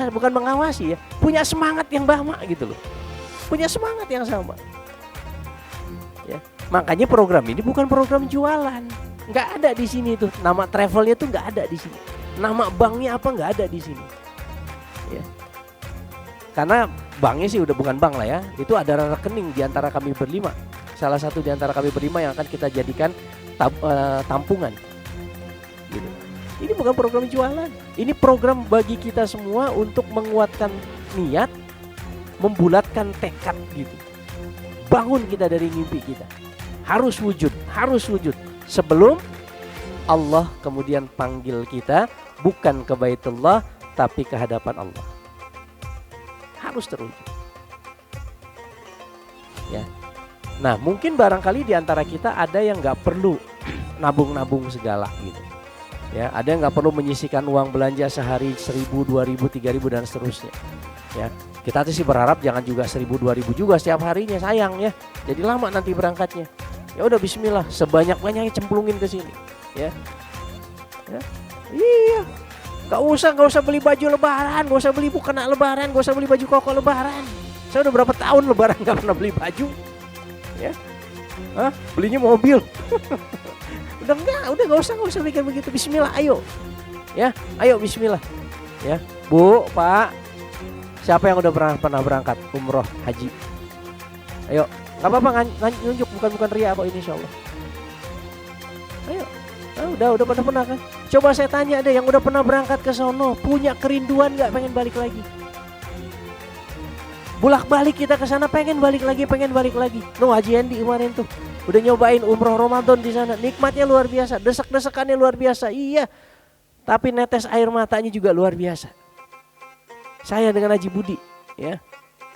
bukan mengawasi ya, punya semangat yang sama gitu loh. Punya semangat yang sama. Ya. Makanya program ini bukan program jualan. Nggak ada di sini tuh, nama travelnya tuh nggak ada di sini, nama banknya apa nggak ada di sini, ya. Karena banknya sih udah bukan bank lah ya, itu ada rekening di antara kami berlima, salah satu di antara kami berlima yang akan kita jadikan tampungan. Gitu. Ini bukan program jualan, ini program bagi kita semua untuk menguatkan niat, membulatkan tekad gitu, bangun kita dari mimpi kita, harus wujud. Sebelum Allah kemudian panggil kita bukan ke Baitullah tapi ke hadapan Allah. Harus terwujud. Ya. Nah, mungkin barangkali di antara kita ada yang nggak perlu nabung-nabung segala gitu. Ya, ada yang nggak perlu menyisihkan uang belanja sehari 1.000, 2.000, 3.000 dan seterusnya. Ya, kita sih berharap jangan juga 1.000, 2.000 juga setiap harinya, sayang ya. Jadi lama nanti berangkatnya. Ya udah bismillah, sebanyak-banyaknya cemplungin ke sini, ya. Ya. Iya. Gak usah beli baju lebaran, gak usah beli mukena lebaran, gak usah beli baju koko lebaran. Saya udah berapa tahun lebaran gak pernah beli baju. Ya. Hah? Belinya mobil. udah gak usah bikin begitu. Bismillah, ayo. Ya, ayo bismillah. Ya. Bu, Pak. Siapa yang udah pernah berangkat umroh, haji? Ayo. Gak apa-apa nunjuk, bukan ria kok ini insyaallah. Ayo. Udah pernah kan? Coba saya tanya deh yang udah pernah berangkat ke sono, punya kerinduan gak pengen balik lagi? Bolak-balik kita ke sana pengen balik lagi. No, Haji Endi kemarin tuh udah nyobain umroh Ramadan di sana, nikmatnya luar biasa, desek-desekannya luar biasa. Iya. Tapi netes air matanya juga luar biasa. Saya dengan Haji Budi, ya.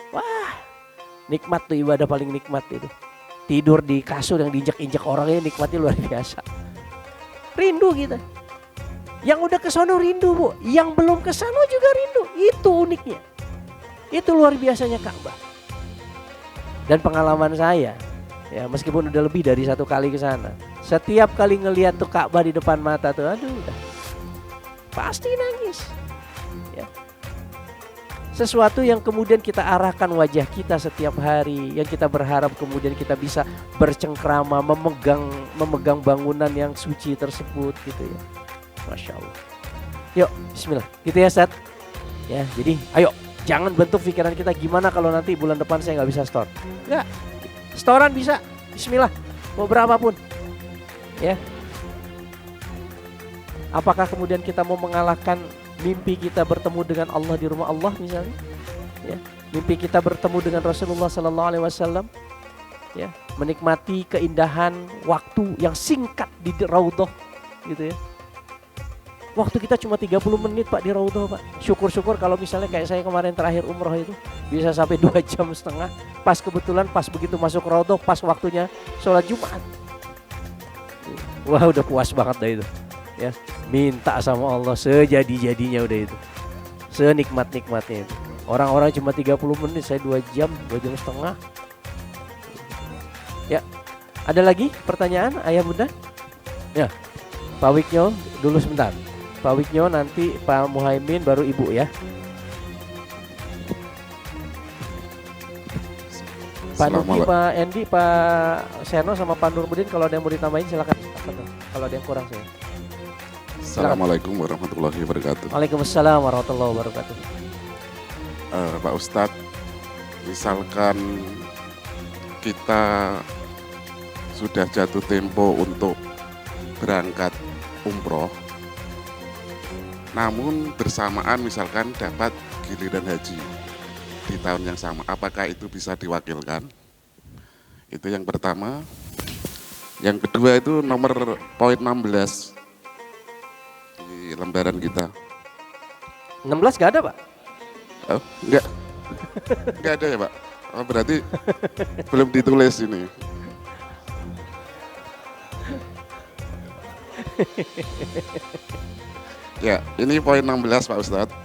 Wah. Nikmat tuh, ibadah paling nikmat itu. Tidur di kasur yang diinjak-injak orangnya, nikmatnya luar biasa. Rindu kita. Yang udah ke sono rindu, Bu. Yang belum ke sono juga rindu. Itu uniknya. Itu luar biasanya Ka'bah. Dan pengalaman saya, ya meskipun udah lebih dari 1 kali ke sana, setiap kali ngelihat tuh Ka'bah di depan mata tuh, aduh udah pasti nangis. Ya. Sesuatu yang kemudian kita arahkan wajah kita setiap hari, yang kita berharap kemudian kita bisa bercengkrama memegang bangunan yang suci tersebut gitu ya. Masya Allah. Yuk bismillah gitu ya Ustaz. Ya, jadi ayo jangan bentuk pikiran kita gimana kalau nanti bulan depan saya nggak bisa store. Enggak, setoran bisa, bismillah, mau berapapun. Ya. Apakah kemudian kita mau mengalahkan mimpi kita bertemu dengan Allah di rumah Allah misalnya? Ya, mimpi kita bertemu dengan Rasulullah Sallallahu Alaihi Wasallam. Ya, menikmati keindahan waktu yang singkat di Raudhah gitu ya. Waktu kita cuma 30 menit Pak di Raudhah Pak. Syukur-syukur kalau misalnya kayak saya kemarin terakhir umroh itu bisa sampai 2,5 jam. Pas kebetulan pas begitu masuk Raudhah pas waktunya sholat Jumat. Wah udah puas banget dah itu. Ya, minta sama Allah sejadi-jadinya udah itu. Senikmat-nikmatnya itu. Orang-orang cuma 30 menit, saya 2 jam, 2,5 jam. Ya, ada lagi pertanyaan ayah bunda? Ya, Pak Wiknyo dulu sebentar. Pak Wiknyo nanti Pak Muhaimin baru ibu ya. Pak Nuki, Pak Endi, Pak Seno sama Pak Nurmudin kalau ada yang mau ditambahin silakan. Kalau ada yang kurang saya. Assalamualaikum warahmatullahi wabarakatuh. Waalaikumsalam warahmatullahi wabarakatuh. Pak Ustadz, misalkan kita sudah jatuh tempo untuk berangkat umroh, namun bersamaan misalkan dapat giliran haji di tahun yang sama, apakah itu bisa diwakilkan? Itu yang pertama. Yang kedua itu nomor poin 16 di lembaran kita. 16 gak ada Pak? Oh, enggak. Enggak ada ya Pak? Oh, berarti belum ditulis ini. Ya, ini poin 16 Pak Ustadz.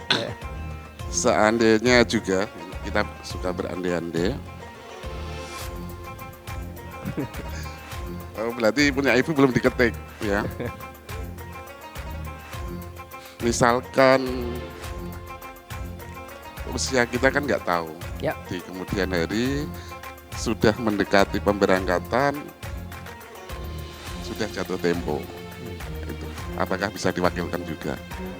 Seandainya juga, kita suka berandai-andai. Oh, berarti punya ibu belum diketik ya. Misalkan usia kita kan nggak tahu. Ya. Di kemudian hari sudah mendekati pemberangkatan, sudah jatuh tempo. Itu. Apakah bisa diwakilkan juga?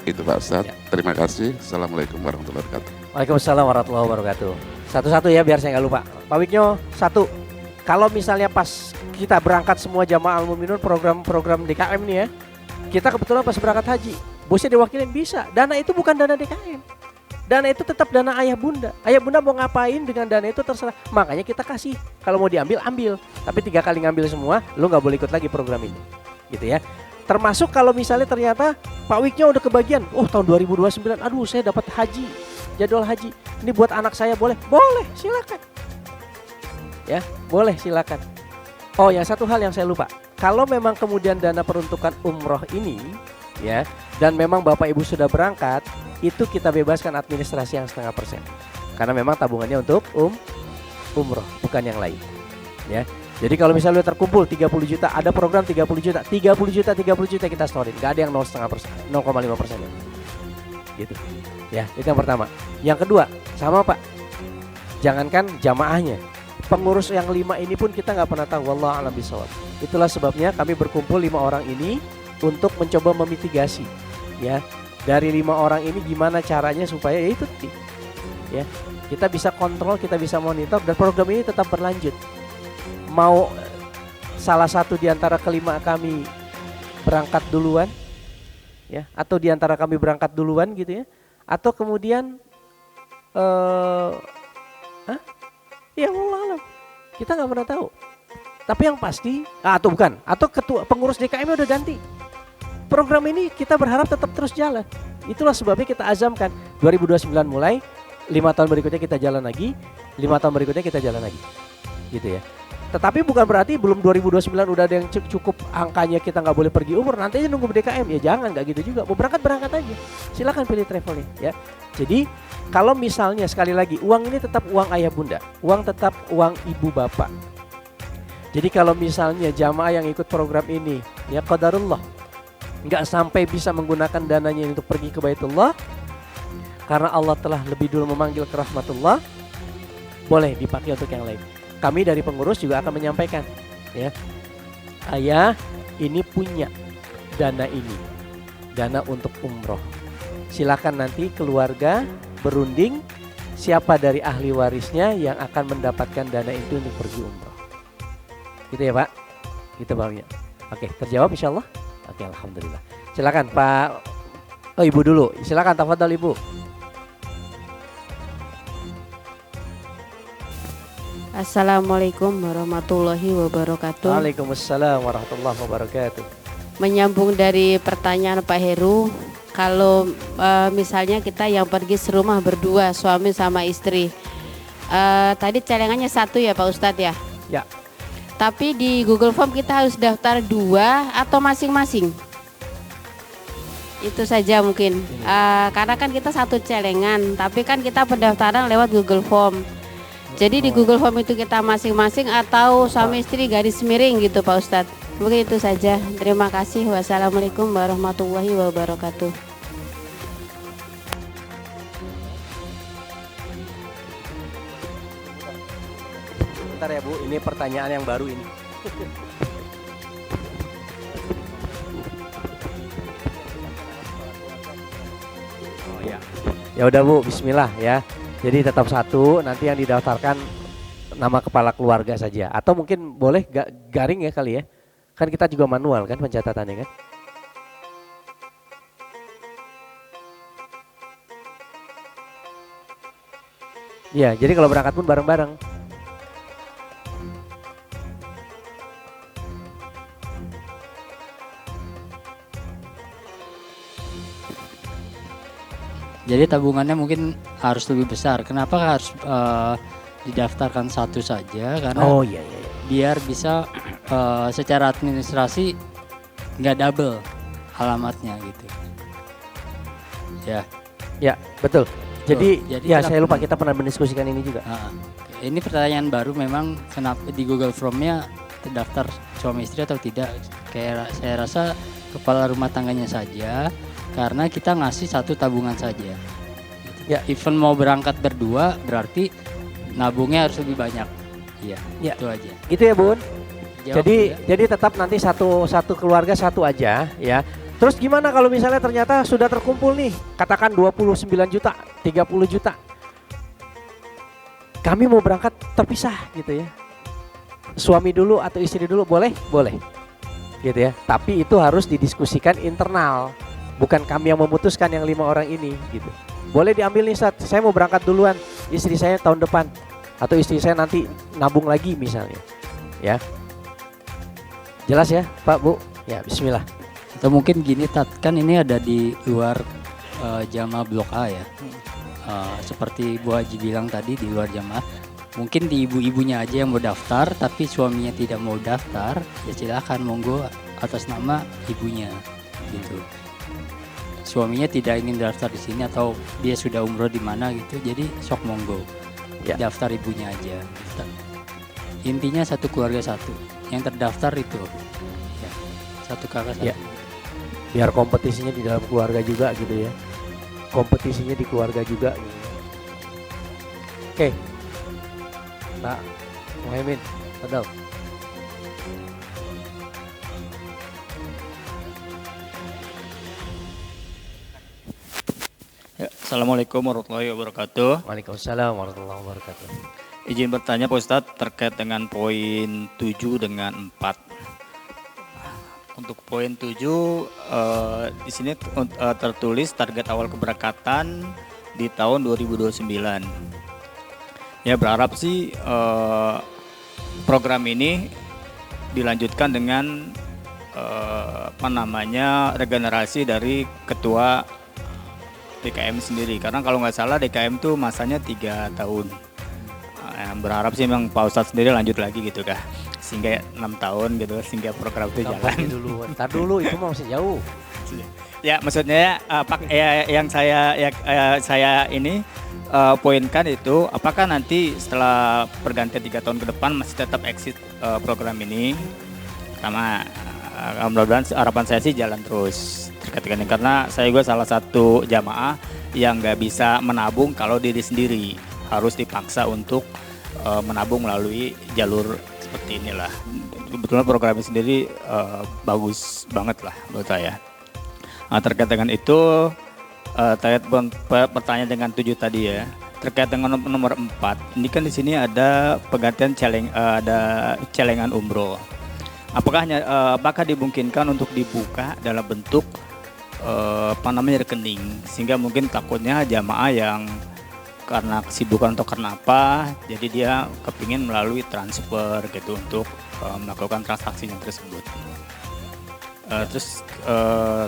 Itu Pak Ustadz. Ya. Terima kasih. Assalamualaikum warahmatullahi wabarakatuh. Waalaikumsalam warahmatullahi wabarakatuh. Satu-satu ya biar saya nggak lupa. Pak Wiknyo, satu. Kalau misalnya pas kita berangkat semua jamaah Al-Mu'minun program-program DKM nih ya, kita kebetulan pas berangkat haji, bosnya diwakilin bisa. Dana itu bukan dana DKM. Dana itu tetap dana ayah bunda. Ayah bunda mau ngapain dengan dana itu terserah. Makanya kita kasih. Kalau mau diambil, ambil. Tapi 3 kali ngambil semua, lu nggak boleh ikut lagi program ini. Gitu ya. Termasuk kalau misalnya ternyata Pak Wiknya udah kebagian. Oh tahun 2029, aduh saya dapat haji. Jadwal haji. Ini buat anak saya boleh? Boleh, silakan. Ya, boleh silakan. Oh, yang satu hal yang saya lupa. Kalau memang kemudian dana peruntukan umroh ini ya, dan memang Bapak Ibu sudah berangkat, itu kita bebaskan administrasi yang 0,5%. Karena memang tabungannya untuk umroh, bukan yang lain. Ya. Jadi kalau misalnya terkumpul 30 juta, ada program 30 juta, 30 juta kita storein. Gak ada yang 0,5%, 0,5%. Gitu. Ya, itu yang pertama. Yang kedua, sama Pak. Jangankan jamaahnya. Pengurus yang 5 ini pun kita nggak pernah tahu. Wallahu a'lam bishawab. Itulah sebabnya kami berkumpul 5 orang ini untuk mencoba memitigasi. Ya, dari 5 orang ini gimana caranya supaya ya itu, ya kita bisa kontrol, kita bisa monitor dan program ini tetap berlanjut. Mau salah satu di antara kelima kami berangkat duluan, ya, atau di antara kami berangkat duluan gitu ya, atau kemudian ya Allah, kita nggak pernah tahu. Tapi yang pasti, atau bukan, atau ketua pengurus DKM udah ganti. Program ini kita berharap tetap terus jalan. Itulah sebabnya kita azamkan 2029 mulai, 5 tahun berikutnya kita jalan lagi, 5 tahun berikutnya kita jalan lagi, gitu ya. Tetapi bukan berarti belum 2029 udah ada yang cukup angkanya kita nggak boleh pergi umroh, nanti aja nunggu DKM. Ya jangan, nggak gitu juga. Mau berangkat aja. Silakan pilih travelnya, ya. Jadi kalau misalnya sekali lagi uang ini tetap uang ayah bunda, uang tetap uang ibu bapak. Jadi kalau misalnya jamaah yang ikut program ini, ya qadarullah, nggak sampai bisa menggunakan dananya untuk pergi ke Baitullah, karena Allah telah lebih dulu memanggil ke rahmatullah, boleh dipakai untuk yang lain. Kami dari pengurus juga akan menyampaikan, ya, ayah ini punya dana ini, dana untuk umroh. Silakan nanti keluarga berunding siapa dari ahli warisnya yang akan mendapatkan dana itu untuk pergi umroh. Gitu ya Pak, gitu Pak. Oke, terjawab insya Allah. Oke, alhamdulillah. Silakan Pak. Oh Ibu dulu, silakan tafadhol Ibu. Assalamualaikum warahmatullahi wabarakatuh. Waalaikumsalam warahmatullahi wabarakatuh. Menyambung dari pertanyaan Pak Heru, kalau misalnya kita yang pergi serumah berdua, suami sama istri, tadi celengannya satu ya Pak Ustadz ya? Ya. Tapi di Google Form kita harus daftar 2 atau masing-masing? Itu saja mungkin. Karena kan kita satu celengan, tapi kan kita pendaftaran lewat Google Form. Jadi di Google Form itu kita masing-masing atau suami istri garis miring gitu Pak Ustadz. Mungkin itu saja. Terima kasih. Wassalamualaikum warahmatullahi wabarakatuh. Bentar ya Bu, ini pertanyaan yang baru ini. Oh ya. Ya udah Bu, bismillah ya. Jadi tetap satu, nanti yang didaftarkan nama kepala keluarga saja. Atau mungkin boleh garing ya kali ya. Kan kita juga manual kan pencatatannya kan. Ya, jadi kalau berangkat pun bareng-bareng. Jadi tabungannya mungkin harus lebih besar. Kenapa harus didaftarkan satu saja? Karena Iya. biar bisa secara administrasi nggak double alamatnya gitu. Ya. Ya, betul. Jadi ya kenapa- saya lupa kita pernah mendiskusikan ini juga. Ini pertanyaan baru memang, kenapa di Google Form-nya terdaftar suami istri atau tidak? Kayak saya rasa kepala rumah tangganya saja, karena kita ngasih satu tabungan saja. Ya. Even mau berangkat berdua berarti nabungnya harus lebih banyak. Iya, Ya. itu aja. Itu ya Bun. Jawab ya. Jadi tetap nanti satu keluarga satu aja ya. Terus gimana kalau misalnya ternyata sudah terkumpul nih, katakan 29 juta, 30 juta. Kami mau berangkat terpisah gitu ya. Suami dulu atau istri dulu boleh? Boleh. Gitu ya. Tapi itu harus didiskusikan internal. Bukan kami yang memutuskan yang 5 orang ini gitu. Boleh diambil nih Ustaz, saya mau berangkat duluan, istri saya tahun depan. Atau istri saya nanti nabung lagi misalnya. Ya. Jelas ya Pak Bu? Ya bismillah. Atau mungkin gini Tat, kan ini ada di luar jamaah blok A ya. Seperti Bu Haji bilang tadi di luar jamaah. Mungkin di ibu-ibunya aja yang mau daftar, tapi suaminya tidak mau daftar, ya silakan monggo atas nama ibunya gitu. Suaminya tidak ingin daftar di sini atau dia sudah umroh di mana gitu, jadi sok monggo. Ya. Daftar ibunya aja. Intinya satu keluarga satu. Yang terdaftar itu ya, satu kakak satu. Ya. Biar kompetisinya di dalam keluarga juga gitu ya. Kompetisinya di keluarga juga gitu. Oke. Pak Muhaimin, padahal. Ya, Assalamualaikum warahmatullahi wabarakatuh. Waalaikumsalam warahmatullahi wabarakatuh. Izin bertanya Pak Ustadz terkait dengan poin 7 dengan 4. Untuk poin 7 di sini tertulis target awal keberangkatan di tahun 2029. Ya berharap sih program ini dilanjutkan dengan regenerasi dari ketua DKM sendiri, karena kalau nggak salah DKM tuh masanya 3 tahun. Berharap sih memang Pak Ustadz sendiri lanjut lagi gitu kah, sehingga 6 tahun gitu, sehingga program itu jalan. Dulu, ntar dulu itu masih jauh. Ya maksudnya yang saya ini poinkan itu, apakah nanti setelah pergantian 3 tahun ke depan masih tetap exit program ini? Karena mudah-mudahan harapan saya sih jalan terus terkait dengan ini, karena saya juga salah satu jamaah yang nggak bisa menabung kalau diri sendiri, harus dipaksa untuk menabung melalui jalur seperti inilah. Kebetulan program ini sendiri bagus banget lah menurut saya. Terkait dengan itu, terkait pertanyaan dengan 7 tadi ya, terkait dengan nomor 4, ini kan di sini ada penggantian ada celengan umroh. Apakah dimungkinkan untuk dibuka dalam bentuk rekening, sehingga mungkin takutnya jamaah yang karena kesibukan atau karena apa, jadi dia kepingin melalui transfer gitu untuk melakukan transaksinya tersebut. Terus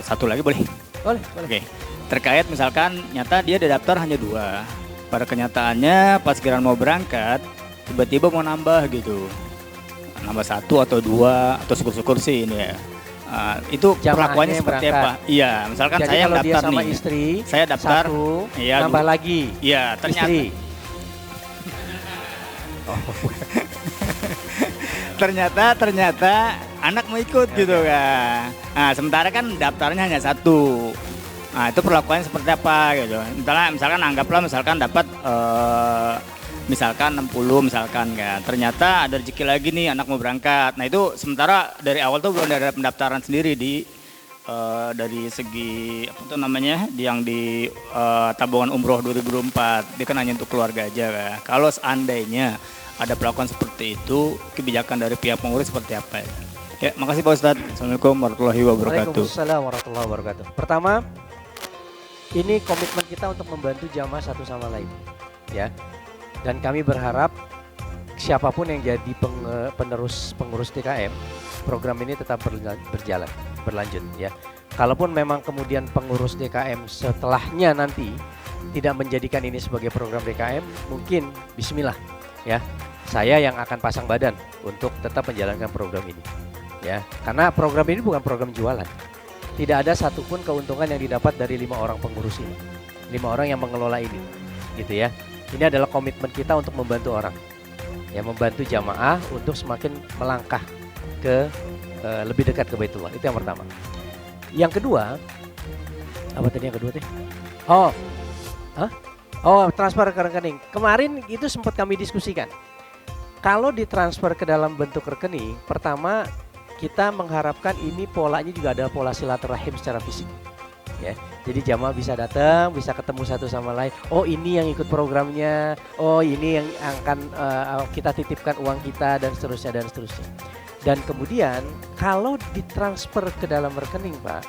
satu lagi boleh? Boleh. Oke. Terkait misalkan nyata dia ada daftar hanya 2. Pada kenyataannya pas giliran mau berangkat tiba-tiba mau nambah gitu. Nambah 1 atau 2 atau syukur-syukur sih ini ya. Itu Jamaahnya perlakuannya seperti berangkat. apa? Iya, misalkan Jadi saya yang kalau dia daftar sama nih. istri, Saya daftar, satu, iya, nambah lagi. Iya, ternyata Istri. ternyata anak mau ikut gitu kan. Nah, sementara kan daftarnya hanya 1. Nah, itu perlakuannya seperti apa gitu. Misalkan anggaplah dapat misalkan 60 misalkan kan. Ternyata ada rezeki lagi nih anak mau berangkat. Nah, itu sementara dari awal tuh belum ada pendaftaran sendiri dari segi apa tuh namanya yang di tabungan umroh 2024. Dia kan hanya untuk keluarga aja kan. Kalau seandainya ada perlakuan seperti itu, kebijakan dari pihak pengurus seperti apa ya? Ya, makasih Pak Ustadz. Assalamualaikum warahmatullahi wabarakatuh. Waalaikumsalam warahmatullahi wabarakatuh. Pertama, ini komitmen kita untuk membantu jamaah satu sama lain, ya. Dan kami berharap siapapun yang jadi pengurus DKM, program ini tetap berlanjut, ya. Kalaupun memang kemudian pengurus DKM setelahnya nanti tidak menjadikan ini sebagai program DKM, mungkin Bismillah, ya. Saya yang akan pasang badan untuk tetap menjalankan program ini, ya. Karena program ini bukan program jualan. Tidak ada satupun keuntungan yang didapat dari 5 orang pengurus ini, 5 orang yang mengelola ini, gitu ya. Ini adalah komitmen kita untuk membantu orang, ya, membantu jamaah untuk semakin melangkah ke lebih dekat ke Baitullah. Itu yang pertama. Yang kedua, apa tadi yang kedua teh? Transfer ke rekening. Kemarin itu sempat kami diskusikan. Kalau ditransfer ke dalam bentuk rekening, pertama kita mengharapkan ini polanya juga adalah pola silaturahim secara fisik, ya. Jadi jamaah bisa datang, bisa ketemu satu sama lain. Oh, ini yang ikut programnya. Oh, ini yang akan kita titipkan uang kita dan seterusnya dan seterusnya. Dan kemudian kalau ditransfer ke dalam rekening, Pak,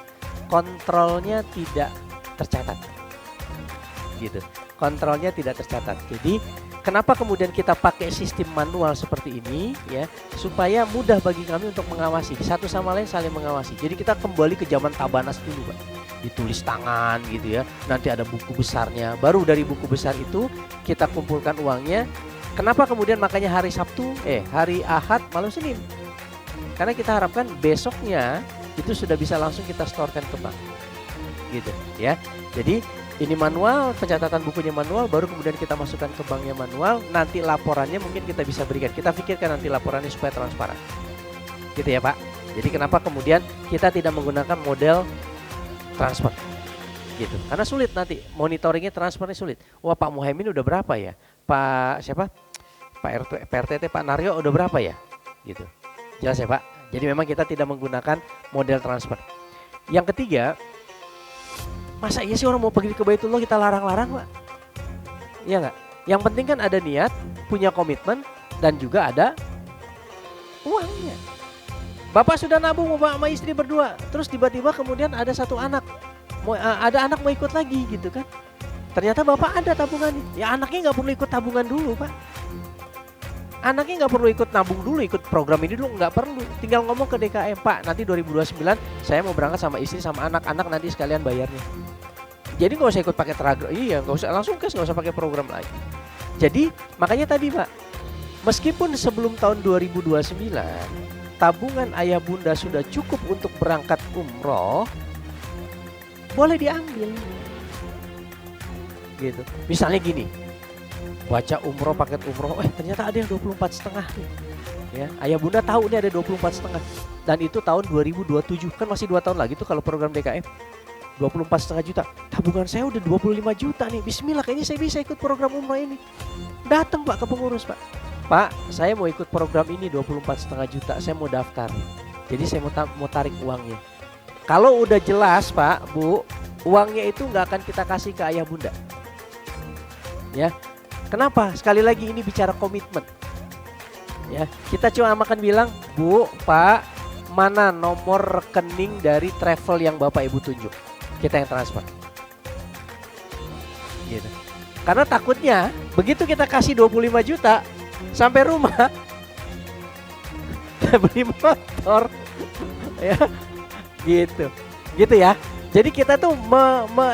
kontrolnya tidak tercatat, gitu. Kontrolnya tidak tercatat. Jadi kenapa kemudian kita pakai sistem manual seperti ini, ya, supaya mudah bagi kami untuk mengawasi, satu sama lain saling mengawasi. Jadi kita kembali ke zaman Tabanas dulu, Pak. Ditulis tangan gitu ya. Nanti ada buku besarnya. Baru dari buku besar itu kita kumpulkan uangnya. Kenapa kemudian makanya hari hari Ahad malam Senin? Karena kita harapkan besoknya itu sudah bisa langsung kita storekan ke bank. Gitu, ya. Jadi ini manual, pencatatan bukunya manual, baru kemudian kita masukkan ke banknya manual. Nanti laporannya mungkin kita bisa berikan. Kita pikirkan nanti laporannya supaya transparan, gitu ya Pak. Jadi kenapa kemudian kita tidak menggunakan model transfer, gitu? Karena sulit nanti monitoringnya, transfernya sulit. Wah, Pak Muhaimin udah berapa ya? Pak siapa? Pak RTT Pak Naryo udah berapa ya? Gitu. Jelas ya Pak. Jadi memang kita tidak menggunakan model transfer. Yang ketiga, masa iya sih orang mau pergi ke Baitullah kita larang-larang, Pak? Iya nggak? Yang penting kan ada niat, punya komitmen, dan juga ada uangnya. Bapak sudah nabung sama istri berdua, terus tiba-tiba kemudian ada satu anak, ada anak mau ikut lagi gitu kan? Ternyata bapak ada tabungan, ya anaknya nggak perlu ikut tabungan dulu, Pak. Anaknya nggak perlu ikut nabung dulu, ikut program ini dulu, nggak perlu. Tinggal ngomong ke DKM, Pak, nanti 2029 saya mau berangkat sama istri sama anak-anak, nanti sekalian bayarnya. Jadi nggak usah ikut pakai nggak usah langsung cash, nggak usah pakai program lagi. Jadi makanya tadi Pak, meskipun sebelum tahun 2029 tabungan ayah bunda sudah cukup untuk berangkat umroh, boleh diambil. Gitu. Misalnya gini, baca umroh, paket umroh, ternyata ada yang 24,5 nih. Ya, ayah bunda tahu nih ada 24,5 dan itu tahun 2027, kan masih 2 tahun lagi tuh kalau program DKM. 24,5 juta, tabungan saya udah 25 juta nih, bismillah kayaknya saya bisa ikut program umroh ini. Datang Pak ke pengurus, Pak, saya mau ikut program ini 24,5 juta, saya mau daftar. Jadi saya mau tarik uangnya. Kalau udah jelas Pak, Bu, uangnya itu nggak akan kita kasih ke ayah bunda. Ya, kenapa? Sekali lagi ini bicara komitmen. Ya, kita cuma akan bilang, Bu, Pak, mana nomor rekening dari travel yang Bapak Ibu tunjuk? Kita yang transfer. Gitu. Karena takutnya begitu kita kasih 25 juta sampai rumah beli motor ya gitu. Gitu ya. Jadi kita tuh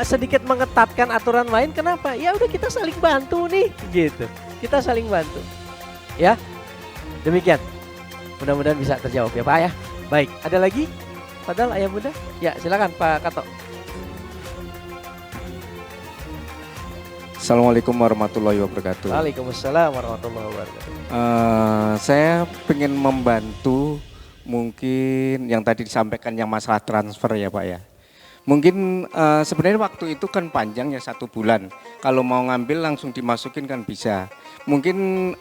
sedikit mengetatkan aturan main. Kenapa? Ya udah kita saling bantu nih gitu. Kita saling bantu. Ya. Demikian. Mudah-mudahan bisa terjawab ya Pak ya. Baik, ada lagi? Padahal ayah bunda? Ya, silakan Pak Kato. Assalamualaikum warahmatullahi wabarakatuh. Waalaikumsalam warahmatullahi wabarakatuh. Saya ingin membantu mungkin yang tadi disampaikan yang masalah transfer ya Pak ya. Mungkin sebenarnya waktu itu kan panjang ya 1 bulan. Kalau mau ngambil langsung dimasukin kan bisa. Mungkin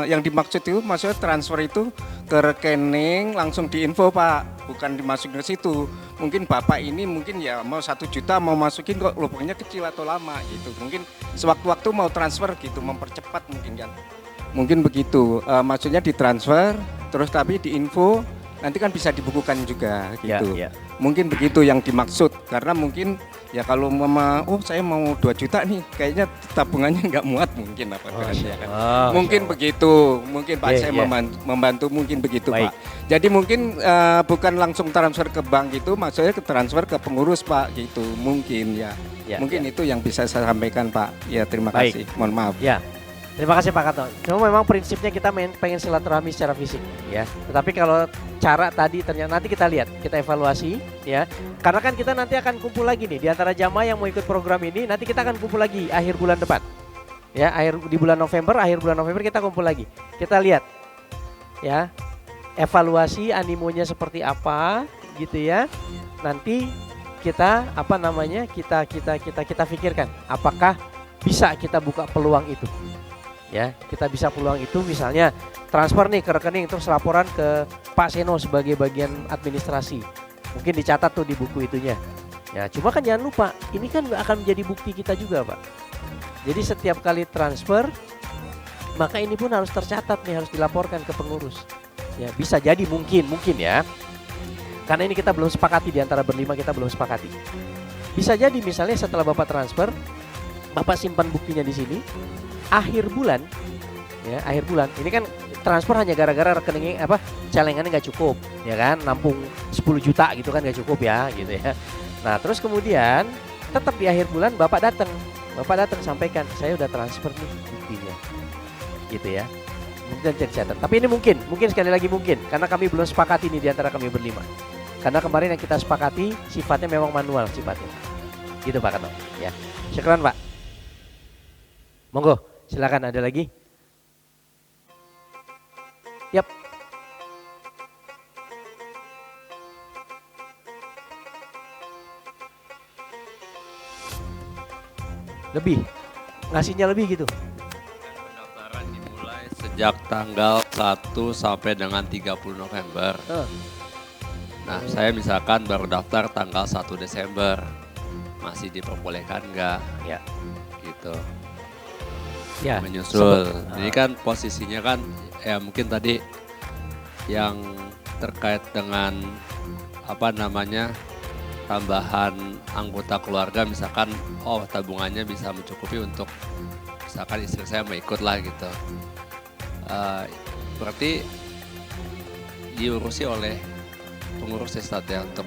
yang dimaksud itu maksudnya transfer itu ke rekening langsung diinfo Pak, bukan dimasukin ke situ. Mungkin Bapak ini mungkin ya mau 1 juta mau masukin kok lubangnya kecil atau lama gitu. Mungkin sewaktu-waktu mau transfer gitu, mempercepat mungkin kan. Mungkin begitu, maksudnya ditransfer terus tapi diinfo nanti kan bisa dibukukan juga gitu. Ya. Mungkin begitu yang dimaksud karena mungkin ya kalau mama saya mau 2 juta nih kayaknya tabungannya nggak muat mungkin apa ya kan. Mungkin begitu, mungkin Pak saya membantu mungkin begitu Baik. Pak. Jadi mungkin bukan langsung transfer ke bank gitu, maksudnya ke transfer ke pengurus Pak gitu mungkin ya. Mungkin itu yang bisa saya sampaikan Pak. Ya terima kasih. Mohon maaf. Ya. Terima kasih Pak Kato. Cuma memang prinsipnya kita pengen silaturahmi secara fisik ya. Tetapi kalau cara tadi ternyata nanti kita lihat, kita evaluasi ya. Karena kan kita nanti akan kumpul lagi nih di antara jamaah yang mau ikut program ini, nanti kita akan kumpul lagi akhir bulan depan. Ya, akhir bulan November kita kumpul lagi. Kita lihat ya. Evaluasi animonya seperti apa gitu ya. Nanti kita kita pikirkan apakah bisa kita buka peluang itu. Ya, kita bisa peluang itu misalnya transfer nih ke rekening terus laporan ke Pak Seno sebagai bagian administrasi. Mungkin dicatat tuh di buku itunya. Ya, cuma kan jangan lupa, ini kan akan menjadi bukti kita juga, Pak. Jadi setiap kali transfer maka ini pun harus tercatat nih, harus dilaporkan ke pengurus. Ya, bisa jadi mungkin ya. Karena ini kita belum sepakati di antara berlima, kita belum sepakati. Bisa jadi misalnya setelah Bapak transfer, Bapak simpan buktinya di sini. Akhir bulan ini kan transfer hanya gara-gara rekeningnya celengannya nggak cukup ya kan, nampung 10 juta gitu kan nggak cukup ya gitu ya. Nah terus kemudian tetap di akhir bulan Bapak datang sampaikan saya udah transfer nih buktinya gitu ya, mungkin tercatat. Tapi ini mungkin sekali lagi mungkin karena kami belum sepakati ini di antara kami berlima, karena kemarin yang kita sepakati sifatnya memang manual sifatnya gitu Pak Kato ya. Syukran Pak, monggo. Silakan, ada lagi? Yap. Lebih? Ngasihnya lebih gitu? Pendaftaran dimulai sejak tanggal 1 sampai dengan 30 November. Nah, saya misalkan baru daftar tanggal 1 Desember. Masih diperbolehkan enggak? Ya. Gitu. Ya, menyusul. Jadi kan posisinya kan ya mungkin tadi yang terkait dengan tambahan anggota keluarga misalkan tabungannya bisa mencukupi untuk misalkan istri saya mau ikut lah gitu. Berarti diurusi oleh pengurus Ustadz ya untuk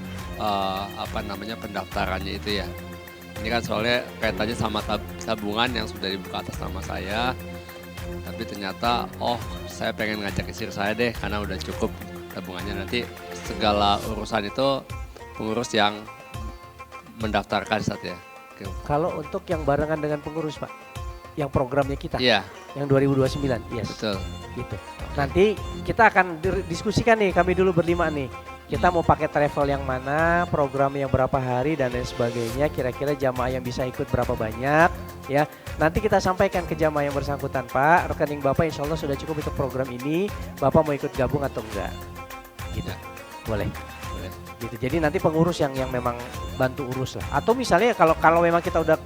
pendaftarannya itu ya. Ini kan soalnya kaitannya sama tabungan yang sudah dibuka atas nama saya. Tapi ternyata saya pengen ngajak istri saya deh karena udah cukup tabungannya. Nanti segala urusan itu pengurus yang mendaftarkan Ustaz ya. Kalau untuk yang barengan dengan pengurus Pak, yang programnya kita, iya. Yang 2029, yes. Betul. Gitu. Nanti kita akan diskusikan nih, kami dulu berlima nih. Kita mau pakai travel yang mana, program yang berapa hari dan lain sebagainya, kira-kira jamaah yang bisa ikut berapa banyak ya. Nanti kita sampaikan ke jamaah yang bersangkutan, Pak, rekening Bapak insya Allah sudah cukup untuk program ini, Bapak mau ikut gabung atau enggak? Gitu. Boleh. Gitu. Jadi nanti pengurus yang memang bantu urus lah. Atau misalnya kalau memang kita udah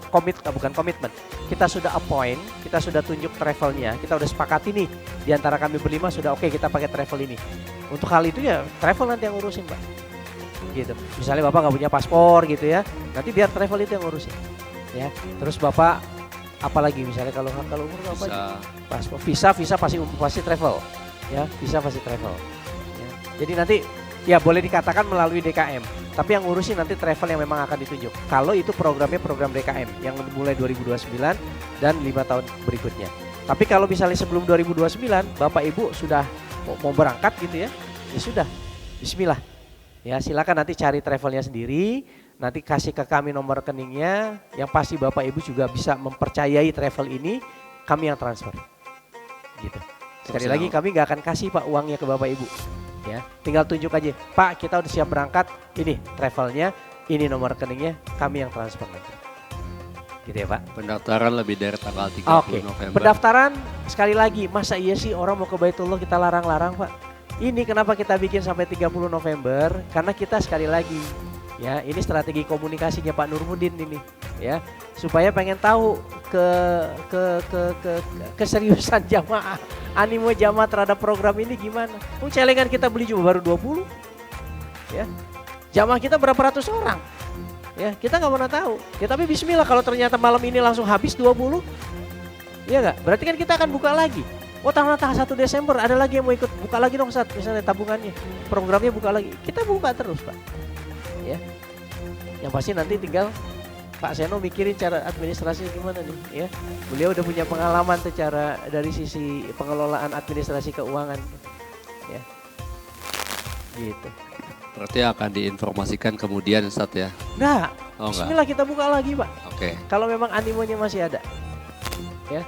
bukan komitmen, kita sudah appoint, kita sudah tunjuk travelnya, kita udah sepakati nih di antara kami berlima sudah oke, kita pakai travel ini. Untuk hal itu ya travel nanti yang urusin Pak. Gitu. Misalnya Bapak nggak punya paspor gitu ya, nanti biar travel itu yang urusin. Ya. Terus Bapak Apalagi misalnya kalau umroh apa aja? Bisa Visa pasti travel. Ya, visa pasti travel. Ya. Jadi nanti ya boleh dikatakan melalui DKM. Tapi yang ngurusin nanti travel yang memang akan ditunjuk. Kalau itu programnya program DKM yang mulai 2029 dan 5 tahun berikutnya. Tapi kalau misalnya sebelum 2029 Bapak Ibu sudah mau berangkat gitu ya, ya sudah, bismillah. Ya silakan nanti cari travelnya sendiri, nanti kasih ke kami nomor rekeningnya. Yang pasti Bapak Ibu juga bisa mempercayai travel ini, kami yang transfer. Gitu. Sekali lagi kami nggak akan kasih Pak uangnya ke Bapak Ibu. Ya, tinggal tunjuk aja, Pak kita udah siap berangkat, ini travelnya, ini nomor rekeningnya, kami yang transfer nanti. Gitu ya Pak. Pendaftaran lebih dari tanggal 30 November. Pendaftaran sekali lagi, masa iya sih orang mau ke Baitullah kita larang-larang Pak? Ini kenapa kita bikin sampai 30 November? Karena kita sekali lagi, ya ini strategi komunikasinya Pak Nurmudin ini, ya supaya pengen tahu keseriusan jamaah, animo jamaah terhadap program ini gimana. Celengan kita beli cuma baru 20, ya jamaah kita berapa ratus orang, ya kita nggak pernah tahu. Ya tapi Bismillah kalau ternyata malam ini langsung habis 20, ya nggak? Berarti kan kita akan buka lagi. Oh tanggal 1 Desember ada lagi yang mau ikut, buka lagi dong Ustaz, misalnya tabungannya, programnya buka lagi. Kita buka terus Pak. Ya. Yang pasti nanti tinggal Pak Seno mikirin cara administrasi gimana nih ya. Beliau udah punya pengalaman secara dari sisi pengelolaan administrasi keuangan. Ya. Gitu. Berarti akan diinformasikan kemudian Ustaz ya? Nah, oh, bismillah kita buka lagi Pak. Oke. Kalau memang animonya masih ada. Ya.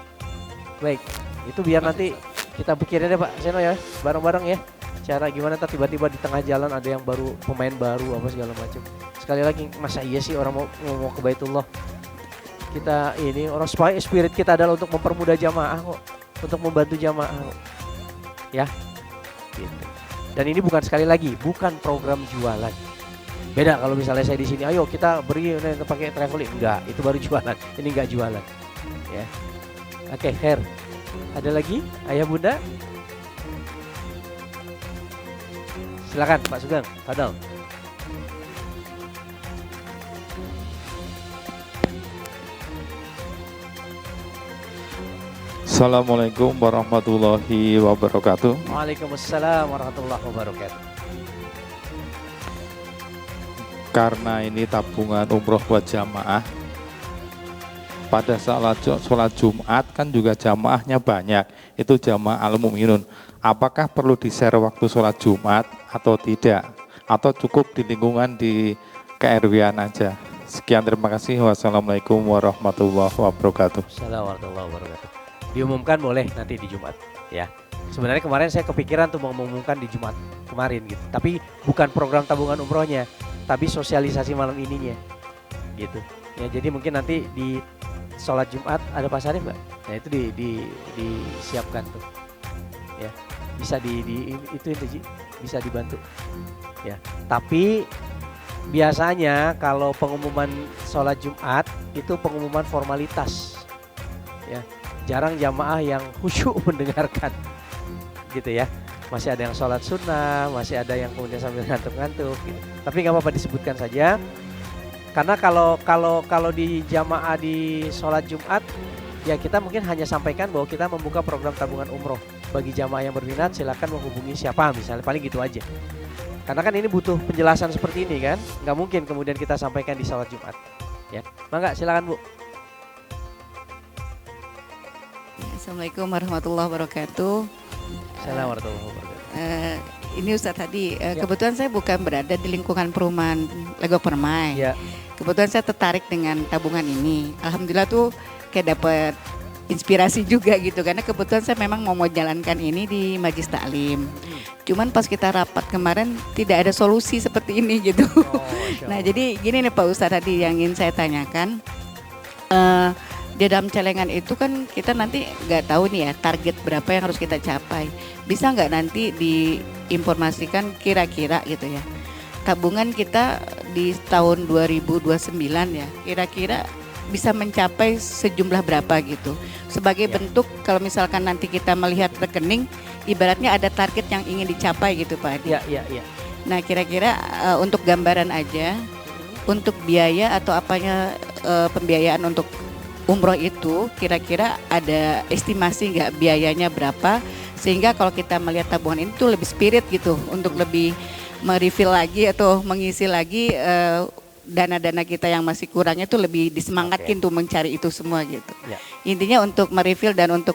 Baik. Itu biar nanti kita pikirin deh Pak Seno ya, bareng-bareng ya. Cara gimana tiba-tiba di tengah jalan ada yang baru, pemain baru apa segala macam. Sekali lagi masa iya sih orang mau ke Baitullah. Kita ini orang supaya spirit kita adalah untuk mempermudah jamaah kok, untuk membantu jamaah kok. Ya. Gitu. Dan ini bukan sekali lagi, bukan program jualan. Beda kalau misalnya saya di sini, ayo kita beri pakai traveling, enggak, itu baru jualan. Ini enggak jualan. Ya. Oke, Khair. Ada lagi Ayah Bunda? Silakan Pak Sugeng, Fadal. Assalamualaikum warahmatullahi wabarakatuh. Waalaikumsalam warahmatullahi wabarakatuh. Karena ini tabungan umroh buat jamaah, pada sholat Jumat kan juga jamaahnya banyak, itu jamaah al-mu'minun. Apakah perlu di-share waktu sholat Jumat atau tidak? Atau cukup di lingkungan di KRW-an aja? Sekian, terima kasih. Wassalamualaikum warahmatullahi wabarakatuh. Assalamualaikum warahmatullahi wabarakatuh. Diumumkan boleh nanti di Jumat ya. Sebenarnya kemarin saya kepikiran tuh mau mengumumkan di Jumat kemarin gitu. Tapi bukan program tabungan umrohnya, tapi sosialisasi malam ininya gitu. Ya jadi mungkin nanti di sholat Jumat ada Pak Sarif Mbak? Nah itu disiapkan tuh. Ya, bisa itu bisa dibantu. Ya. Tapi biasanya kalau pengumuman sholat Jumat itu pengumuman formalitas. Ya, jarang jamaah yang khusyuk mendengarkan. Gitu ya. Masih ada yang sholat sunnah, masih ada yang kemudian sambil ngantuk-ngantuk gitu. Tapi nggak apa-apa disebutkan saja. Karena kalau di jamaah di sholat Jumat, ya kita mungkin hanya sampaikan bahwa kita membuka program tabungan umroh. Bagi jamaah yang berminat silakan menghubungi siapa misalnya, paling gitu aja. Karena kan ini butuh penjelasan seperti ini kan, nggak mungkin kemudian kita sampaikan di sholat Jumat. Ya, mangga silakan Bu. Assalamualaikum warahmatullahi wabarakatuh. Assalamualaikum warahmatullahi wabarakatuh. Ini Ustadz tadi, kebetulan saya bukan berada di lingkungan perumahan Legok Permai. Ya. Kebetulan saya tertarik dengan tabungan ini. Alhamdulillah tuh kayak dapat inspirasi juga gitu. Karena kebetulan saya memang mau jalankan ini di Majlis Taklim. Cuman pas kita rapat kemarin tidak ada solusi seperti ini gitu. Nah jadi gini nih Pak Ustadz tadi yang ingin saya tanyakan. Di dalam celengan itu kan kita nanti nggak tahu nih ya target berapa yang harus kita capai. Bisa nggak nanti diinformasikan kira-kira gitu ya. Tabungan kita di tahun 2029 ya kira-kira bisa mencapai sejumlah berapa gitu. Sebagai bentuk kalau misalkan nanti kita melihat rekening ibaratnya ada target yang ingin dicapai gitu Pak Adi. Iya. Nah kira-kira untuk gambaran aja untuk biaya atau apanya pembiayaan untuk umroh itu kira-kira ada estimasi nggak biayanya berapa, sehingga kalau kita melihat tabungan ini tuh lebih spirit gitu untuk lebih merefill lagi atau mengisi lagi dana-dana kita yang masih kurangnya tuh lebih disemangatkan tuh mencari itu semua gitu. Ya. Intinya untuk merefill dan untuk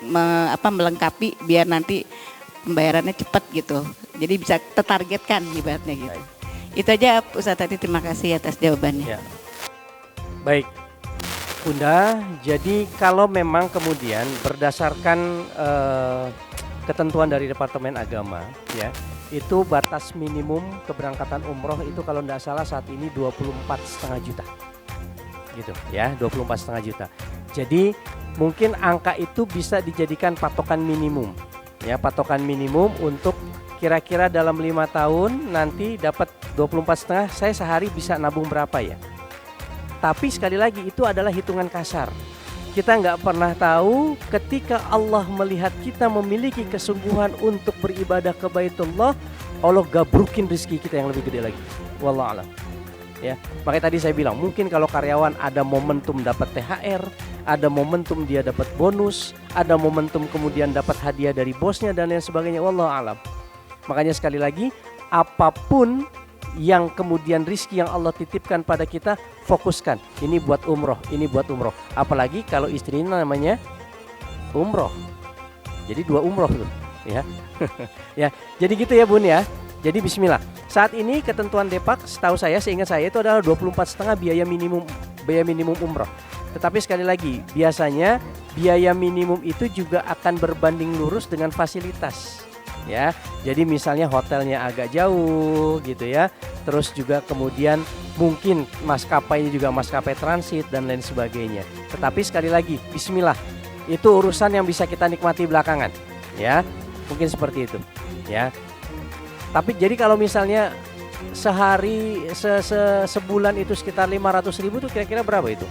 melengkapi biar nanti pembayarannya cepat gitu. Jadi bisa tertargetkan ibaratnya gitu. Itu aja Ustaz tadi, terima kasih atas jawabannya. Ya. Baik. Bunda, jadi kalau memang kemudian berdasarkan ketentuan dari Departemen Agama, ya, itu batas minimum keberangkatan umroh itu kalau tidak salah saat ini 24,5 juta, gitu, ya, 24,5 juta. Jadi mungkin angka itu bisa dijadikan patokan minimum, ya, patokan minimum untuk kira-kira dalam 5 tahun nanti dapat 24,5. Saya sehari bisa nabung berapa ya? Tapi sekali lagi itu adalah hitungan kasar. Kita nggak pernah tahu ketika Allah melihat kita memiliki kesungguhan untuk beribadah ke Baitullah, Allah gabrukin rezeki kita yang lebih gede lagi. Wallahu a'lam. Ya, makanya tadi saya bilang mungkin kalau karyawan ada momentum dapat THR, ada momentum dia dapat bonus, ada momentum kemudian dapat hadiah dari bosnya dan lain sebagainya. Wallahu a'lam. Makanya sekali lagi, apapun yang kemudian rizki yang Allah titipkan pada kita, fokuskan. Ini buat umroh, ini buat umroh. Apalagi kalau istrinya namanya umroh. Jadi 2 umroh tuh, ya. Ya, jadi gitu ya Bun ya. Jadi bismillah. Saat ini ketentuan Depak setahu saya, seingat saya itu adalah 24,5 biaya minimum umroh. Tetapi sekali lagi, biasanya biaya minimum itu juga akan berbanding lurus dengan fasilitas. Ya, jadi misalnya hotelnya agak jauh gitu ya, terus juga kemudian mungkin maskapainya juga maskapai transit dan lain sebagainya. Tetapi sekali lagi, bismillah, itu urusan yang bisa kita nikmati belakangan, ya, mungkin seperti itu, ya. Tapi jadi kalau misalnya sehari sebulan itu sekitar 500.000 tuh kira-kira berapa itu?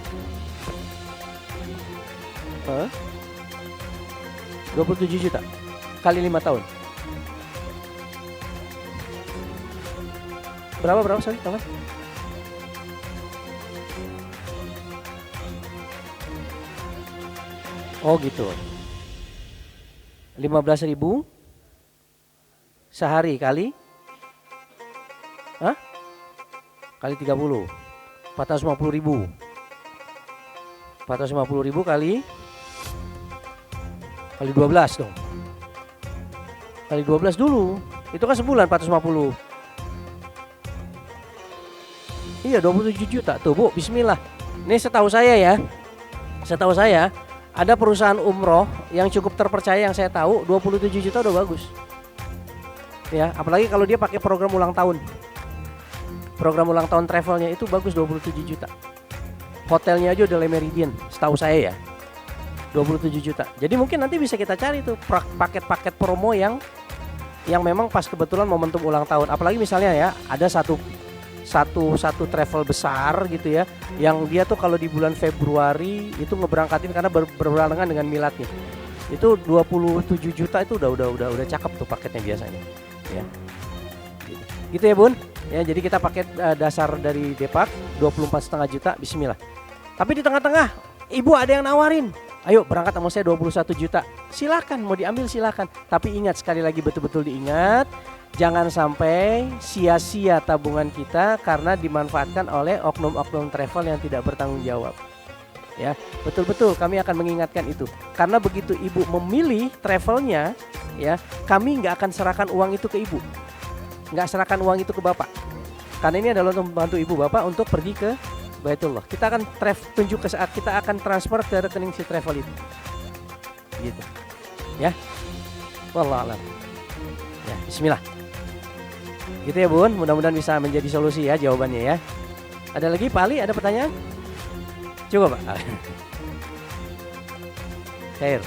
27 juta kali 5 tahun. Berapa sorry kawan? Oh gitu. 15.000 sehari kali, kali 30, 450.000. 450.000 kali 12 dong. Kali 12 dulu. Itu kan sebulan 450. Iya 27 juta tuh Bu, bismillah. Ini setahu saya ya, setahu saya ada perusahaan umroh yang cukup terpercaya yang saya tahu 27 juta udah bagus. Ya, apalagi kalau dia pakai program ulang tahun. Program ulang tahun travelnya itu bagus 27 juta. Hotelnya aja udah Le Méridien, setahu saya ya. 27 juta. Jadi mungkin nanti bisa kita cari tuh paket-paket promo yang memang pas kebetulan momentum ulang tahun. Apalagi misalnya ya, ada satu travel besar gitu ya, yang dia tuh kalau di bulan Februari itu ngeberangkatin karena berbarengan dengan miladnya. Itu 27 juta itu udah cakep tuh paketnya biasanya. Ya. Gitu ya Bun. Ya, jadi kita paket dasar dari Depak 24,5 juta, bismillah. Tapi di tengah-tengah Ibu ada yang nawarin, ayo berangkat sama saya 21 juta. Silakan, mau diambil silakan. Tapi ingat, sekali lagi betul-betul diingat, jangan sampai sia-sia tabungan kita karena dimanfaatkan oleh oknum-oknum travel yang tidak bertanggung jawab. Ya, betul-betul kami akan mengingatkan itu. Karena begitu Ibu memilih travelnya, ya, kami nggak akan serahkan uang itu ke Ibu. Nggak serahkan uang itu ke Bapak. Karena ini adalah untuk membantu Ibu Bapak untuk pergi ke Baitullah. Kita akan tunjuk ke saat kita akan transfer ke rekening si travel itu. Gitu. Ya. Wallahu a'lam. Ya, bismillah. Gitu ya Bun, mudah-mudahan bisa menjadi solusi ya jawabannya ya. Ada lagi Pak Ali, ada pertanyaan? Coba Pak. Khair.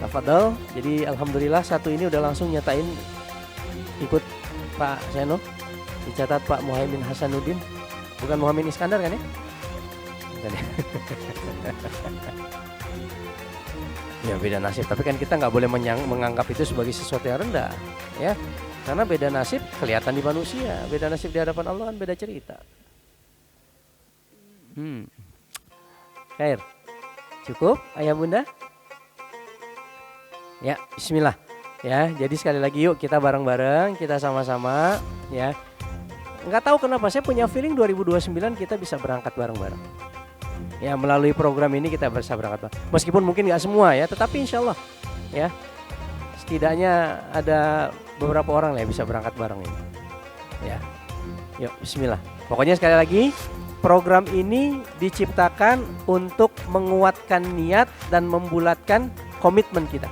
Tafadhol. Jadi alhamdulillah satu ini udah langsung nyatain ikut Pak Seno. Dicatat Pak Muhaimin Hasanuddin. Bukan Muhammad Iskandar kan ya? Bukan ya? Ya beda nasib, tapi kan kita nggak boleh menganggap itu sebagai sesuatu yang rendah, ya. Karena beda nasib kelihatan di manusia, beda nasib di hadapan Allah kan beda cerita. Khair. Cukup ayah bunda? Ya, bismillah. Ya, jadi sekali lagi yuk kita bareng-bareng, kita sama-sama ya. Nggak tahu kenapa saya punya feeling 2029 kita bisa berangkat bareng-bareng. Ya, melalui program ini kita bisa berangkat bareng. Meskipun mungkin nggak semua ya, tetapi insya Allah ya setidaknya ada beberapa orang yang bisa berangkat bareng ini. Ya, yuk bismillah. Pokoknya sekali lagi program ini diciptakan untuk menguatkan niat dan membulatkan komitmen kita.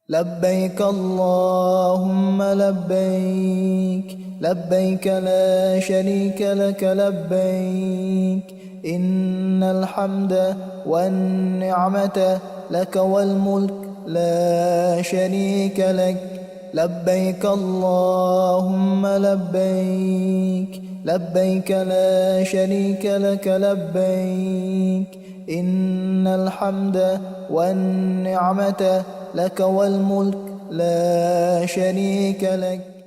لبيك اللهم لبيك لبيك لا شريك لك لبيك إن الحمد والنعمة لك والملك لا شريك لك لبيك اللهم لبيك لبيك لا شريك لك لبيك إن الحمد والنعمة لك والملك لا شريك لك